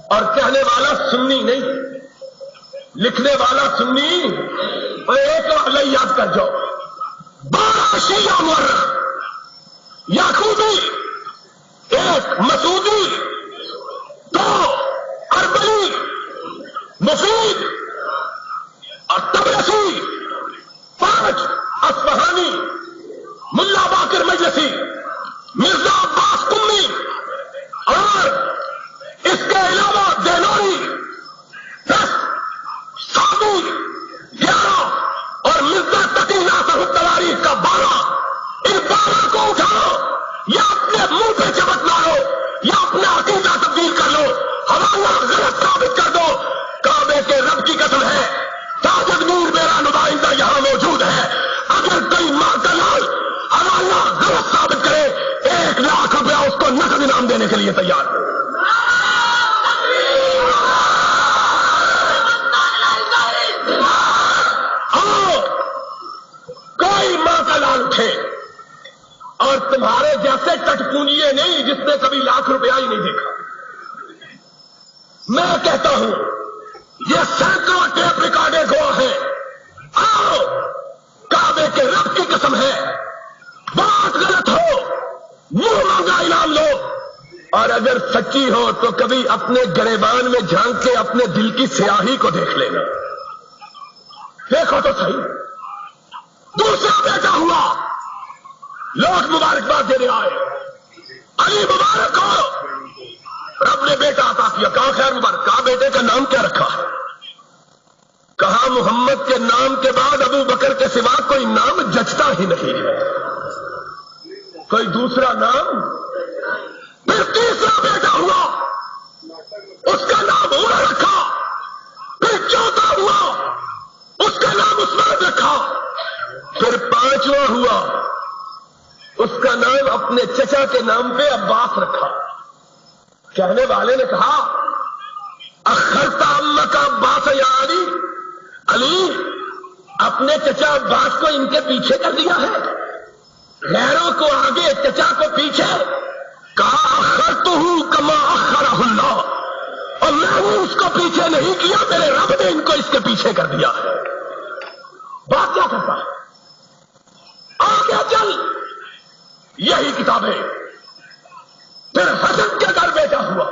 اور کہنے والا سنی نہیں، لکھنے والا سنی. اور ایک اور یاد کر جاؤ، 12 شیعہ مورخ، یعقوبی، ایک مسعودی، 2 اربلی، مفید اور تبرسی، 5 اصفہانی، ملا باقر مجلسی، مرزا عباس قمی، اور اس کے علاوہ دینوری، 10 سعدی، 11 اور مرزا تقی ناصر التواریخ کا 12. ان 12 کو اٹھاؤ، یا اپنے منہ پہ چمک مارو یا اپنا عقیدہ تبدیل کر لو، حوالہ غلط ثابت کر دو. کعبے کے رب کی قسم ہے، تاجد نور میرا نمائندہ یہاں موجود ہے. اگر کوئی ماں کا لال حوالہ غلط ثابت کرے، 1 لاکھ روپیہ اس کو نقد انعام دینے کے لیے تیار ہو. کوئی ماں کا لال اٹھے اور تمہارے جیسے ٹٹ پونجیے نہیں جس نے کبھی لاکھ روپیہ ہی نہیں دیکھا. میں کہتا ہوں یہ سینکڑوں ٹیپ ریکارڈر گواہ ہیں. آؤ، کعبے کے رب کی قسم ہے، بات غلط ہو منہ مانگا انعام لو، اور اگر سچی ہو تو کبھی اپنے گریبان میں جھانک کے اپنے دل کی سیاہی کو دیکھ لینا. دیکھو تو صحیح. دوسرا بیٹا ہوا، لوگ مبارکباد دینے آئے. علی مبارک ہو، رب نے بیٹا عطا کیا. کہا خیر مبارک. کہا بیٹے کا نام کیا رکھا ہے؟ کہا محمد کے نام کے بعد ابو بکر کے سوا کوئی نام جچتا ہی نہیں ہے، کوئی دوسرا نام. پھر تیسرا بیٹا ہوا، اس کا نام عمر رکھا. پھر چوتھا ہوا، اس کا نام عثمان رکھا. پھر 5واں ہوا، اس کا نام اپنے چچا کے نام پہ عباس رکھا. کہنے والے نے کہا اخرت امک عباس یا علی، علی اپنے چچا عباس کو ان کے پیچھے کر دیا ہے، غیروں کو آگے چچا کو پیچھے. کہا اخرتہ کما اخرہ اللہ، اور میں نے اس کو پیچھے نہیں کیا، میرے رب نے ان کو اس کے پیچھے کر دیا ہے. بات کیا کرتا ہے؟ آگے چل، یہی کتابیں. پھر حسن کے گھر بیٹا ہوا،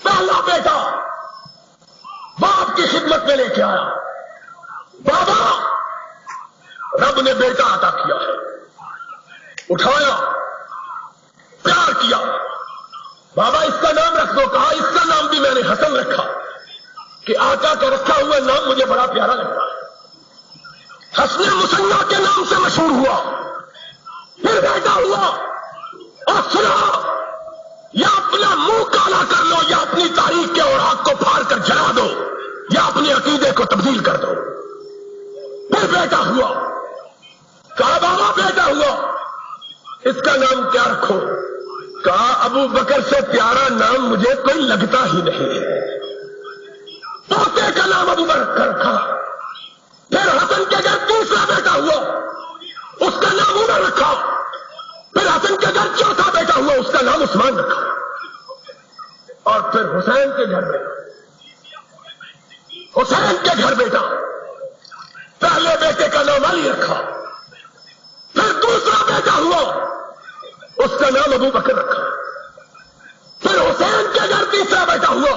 پہلا بیٹا باپ کی خدمت میں لے کے آیا. بابا، رب نے بیٹا عطا کیا ہے. اٹھایا، پیار کیا. بابا اس کا نام رکھ دو. کہا اس کا نام بھی میں نے حسن رکھا کہ آقا کا رکھا ہوا نام مجھے بڑا پیارا لگتا ہے. حسن مسنہ کے نام سے مشہور ہوا. پھر بیٹا ہوا، اور سنا، یا اپنا منہ کالا کر لو، یا اپنی تاریخ کے اوراق کو پھاڑ کر جلا دو، یا اپنے عقیدے کو تبدیل کر دو. پھر بیٹا ہوا. کہا بابا بیٹا ہوا، اس کا نام کیا رکھو؟ کہا ابو بکر سے پیارا نام مجھے کوئی لگتا ہی نہیں ہے. پوتے کا نام ابو بکر رکھا. پھر حسن کے گھر تیسرا بیٹا ہوا، اس کا نام عمر رکھا. پھر حسن کے گھر چوتھا بیٹا ہوا، اس کا نام عثمان رکھا. اور پھر حسین کے گھر بیٹا، حسین کے گھر بیٹا پہلے بیٹے کا نام علی رکھا. پھر دوسرا بیٹا ہوا، اس کا نام ابو بکر رکھا. پھر حسین کے گھر تیسرا بیٹا ہوا،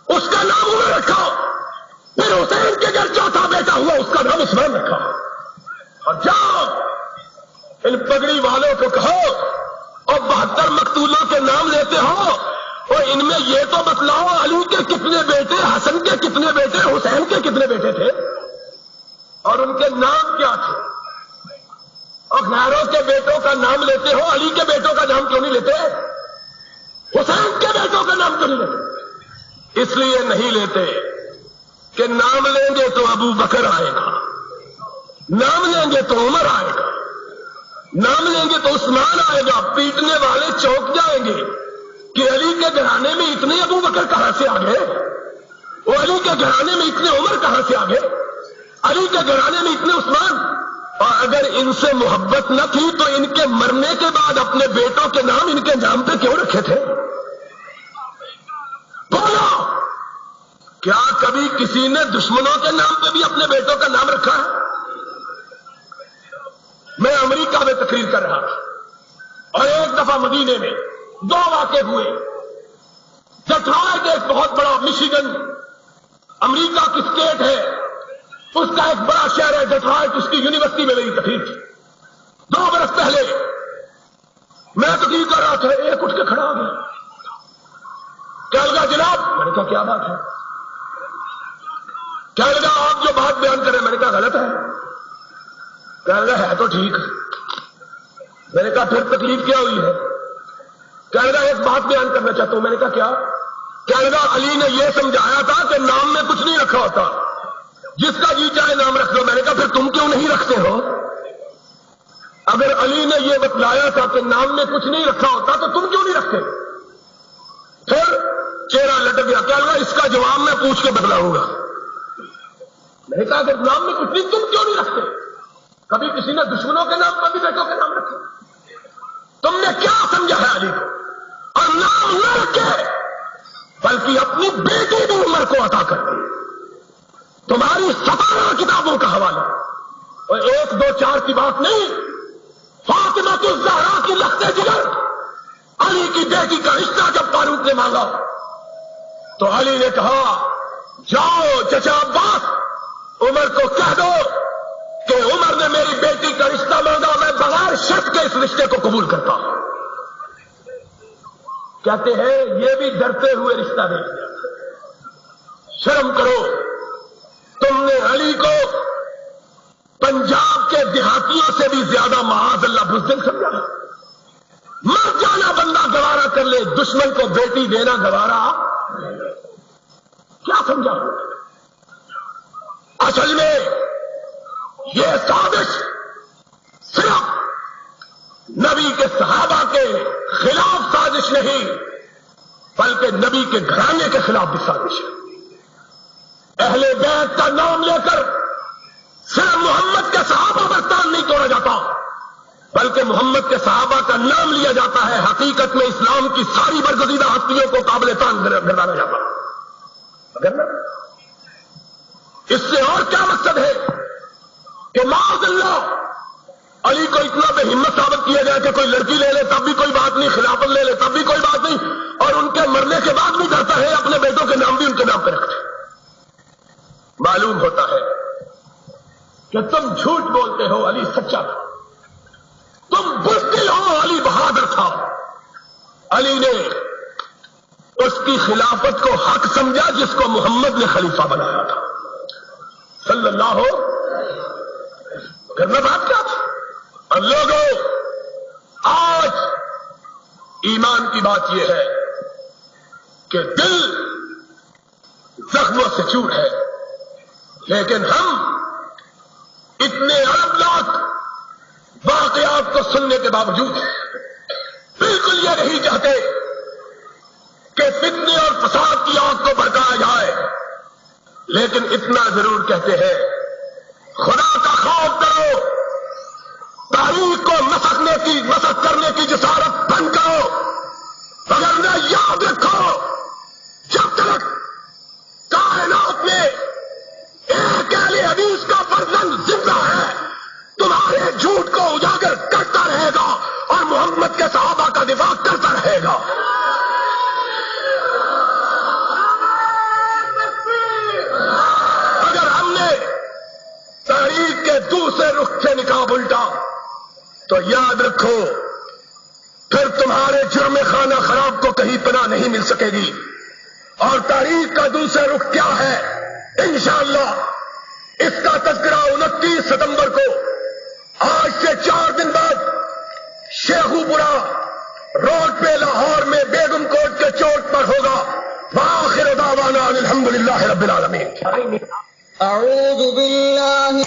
اس کا نام عمر رکھا. پھر حسین کے گھر چوتھا بیٹا ہوا، اس کا نام عثمان رکھا. اور جاؤ ان پگڑی والوں کو کہو اور 72 مقتولوں کے نام لیتے ہو، اور ان میں یہ تو بتلاؤ علی کے کتنے بیٹے، حسن کے کتنے بیٹے، حسین کے کتنے بیٹے تھے، اور ان کے نام کیا تھے. اور غیروں کے بیٹوں کا نام لیتے ہو، علی کے بیٹوں کا نام کیوں نہیں لیتے، حسین کے بیٹوں کا نام کیوں نہیں لیتے؟ اس لیے نہیں لیتے کہ نام لیں گے تو ابو بکر آئے گا، نام لیں گے تو عمر آئے گا، نام لیں گے تو عثمان آئے گا. پیٹنے والے چونک جائیں گے کہ علی کے گھرانے میں اتنے ابو بکر کہاں سے آ گئے، وہ علی کے گھرانے میں اتنے عمر کہاں سے آ گئے، علی کے گھرانے میں اتنے عثمان. اور اگر ان سے محبت نہ تھی تو ان کے مرنے کے بعد اپنے بیٹوں کے نام ان کے نام پہ کیوں رکھے تھے؟ بولو، کیا کبھی کسی نے دشمنوں کے نام پہ بھی اپنے بیٹوں کا نام رکھا ہے؟ میں امریکہ میں تقریر کر رہا تھا اور ایک دفعہ مدینے میں 2 واقعے ہوئے. ڈیٹرائٹ ایک بہت بڑا مشیگن امریکہ کی اسٹیٹ ہے، اس کا ایک بڑا شہر ہے ڈیٹرائٹ، اس کی یونیورسٹی میں میری تقریر تھی 2 برس پہلے. میں تقریر کر رہا تھا، ایک اٹھ کے کھڑا ہو گیا. کیا لگا جناب؟ میں نے کہا کیا بات ہے؟ کیا لگا آپ جو بات بیان کریں؟ میں نے کہا غلط ہے. کیا لگا ہے تو ٹھیک. میں نے کہا پھر تکلیف کیا ہوئی ہے؟ کیا لگا ایک بات بیان کرنا چاہتا ہوں. میں نے کہا کیا؟ کیا لگا علی نے یہ سمجھایا تھا کہ نام میں کچھ نہیں رکھا ہوتا، جس کا جی چاہے نام رکھ دو. میں نے کہا پھر تم کیوں نہیں رکھتے ہو؟ اگر علی نے یہ بتلایا تھا کہ نام میں کچھ نہیں رکھا ہوتا تو تم کیوں نہیں رکھتے؟ پھر چہرہ لٹک گیا. کیا لگا اس کا جواب میں پوچھ کے بدلاؤں گا. میں نے کہا اگر نام میں کچھ نہیں تم کیوں نہیں رکھتے؟ کبھی کسی نے دشمنوں کے نام پر بھی بیٹوں کے نام رکھے؟ تم نے کیا سمجھا ہے علی کو؟ اور نام نہ رکھے بلکہ اپنی بیٹی بھی عمر کو عطا کر دی. تمہاری 17 کتابوں کا حوالہ، اور 1 2 4 کی بات نہیں. فاطمہ الزہرا کی لخت جگر علی کی بیٹی کا رشتہ جب فاروق نے مانگا تو علی نے کہا جاؤ چچا عباس عمر کو کہہ دو کہ عمر نے میری بیٹی کا رشتہ مانگا، میں بغیر شرط کے اس رشتے کو قبول کرتا ہوں. کہتے ہیں یہ بھی ڈرتے ہوئے رشتہ دے دیا. شرم کرو، تم نے علی کو پنجاب کے دیہاتیوں سے بھی زیادہ معاذ اللہ بزدل سمجھا. مر جانا بندہ گوارا کر لے، دشمن کو بیٹی دینا گوارا کیا سمجھا؟ اصل میں یہ سازش صرف نبی کے صحابہ کے خلاف سازش نہیں بلکہ نبی کے گھرانے کے خلاف بھی سازش ہے. اہل بیت کا نام لے کر صرف محمد کے صحابہ پر تان نہیں توڑا جاتا بلکہ محمد کے صحابہ کا نام لیا جاتا ہے. حقیقت میں اسلام کی ساری برگزیدہ ہستیوں کو قابل تان گردانا جاتا ہے. اگر اس سے اور کیا مقصد ہے کہ معاذ اللہ علی کو اتنا بے ہمت ثابت کیا جائے کہ کوئی لڑکی لے لے تب بھی کوئی بات نہیں، خلافت لے لے تب بھی کوئی بات نہیں، اور ان کے مرنے کے بعد بھی ڈرتا ہے اپنے بیٹوں کے نام بھی ان کے نام پہ رکھتے. معلوم ہوتا ہے کہ تم جھوٹ بولتے ہو، علی سچا تھا. تم بزدل ہو، علی بہادر تھا. علی نے اس کی خلافت کو حق سمجھا جس کو محمد نے خلیفہ بنایا تھا صلی اللہ ہو. کرنا بات کیا تھی؟ اور لوگوں آج ایمان کی بات یہ ہے کہ دل زخموں سے چور ہے، لیکن ہم اتنے ارب لاکھ واقعات کو سننے کے باوجود بالکل یہ نہیں چاہتے کہ فتنے اور فساد کی آگ کو بھڑکایا جائے. لیکن اتنا ضرور کہتے ہیں خدا کا خوف کرو، تاریخ کو مسخ کرنے کی جسارت بند کرو، وگرنہ یاد رکھو جب تک کائنات میں ایک اہل حدیث کا فرزند زندہ ہے تمہارے جھوٹ کو اجاگر کرتا رہے گا اور محمد کے صحابہ کا دفاع کرتا رہے گا۔ اگر ہم نے تاریخ کے دوسرے رخ سے نقاب الٹا تو یاد رکھو پھر تمہارے جرم خانہ خراب کو کہیں پناہ نہیں مل سکے گی۔ اور تاریخ کا دوسرا رخ کیا ہے؟ انشاءاللہ اس کا تذکرہ 29 ستمبر کو آج سے 4 دن بعد شیخو پورا روڈ پہ لاہور میں بیگم کوٹ کے چوک پر ہوگا۔ وآخر دعوانا الحمدللہ رب العالمین۔ اعوذ باللہ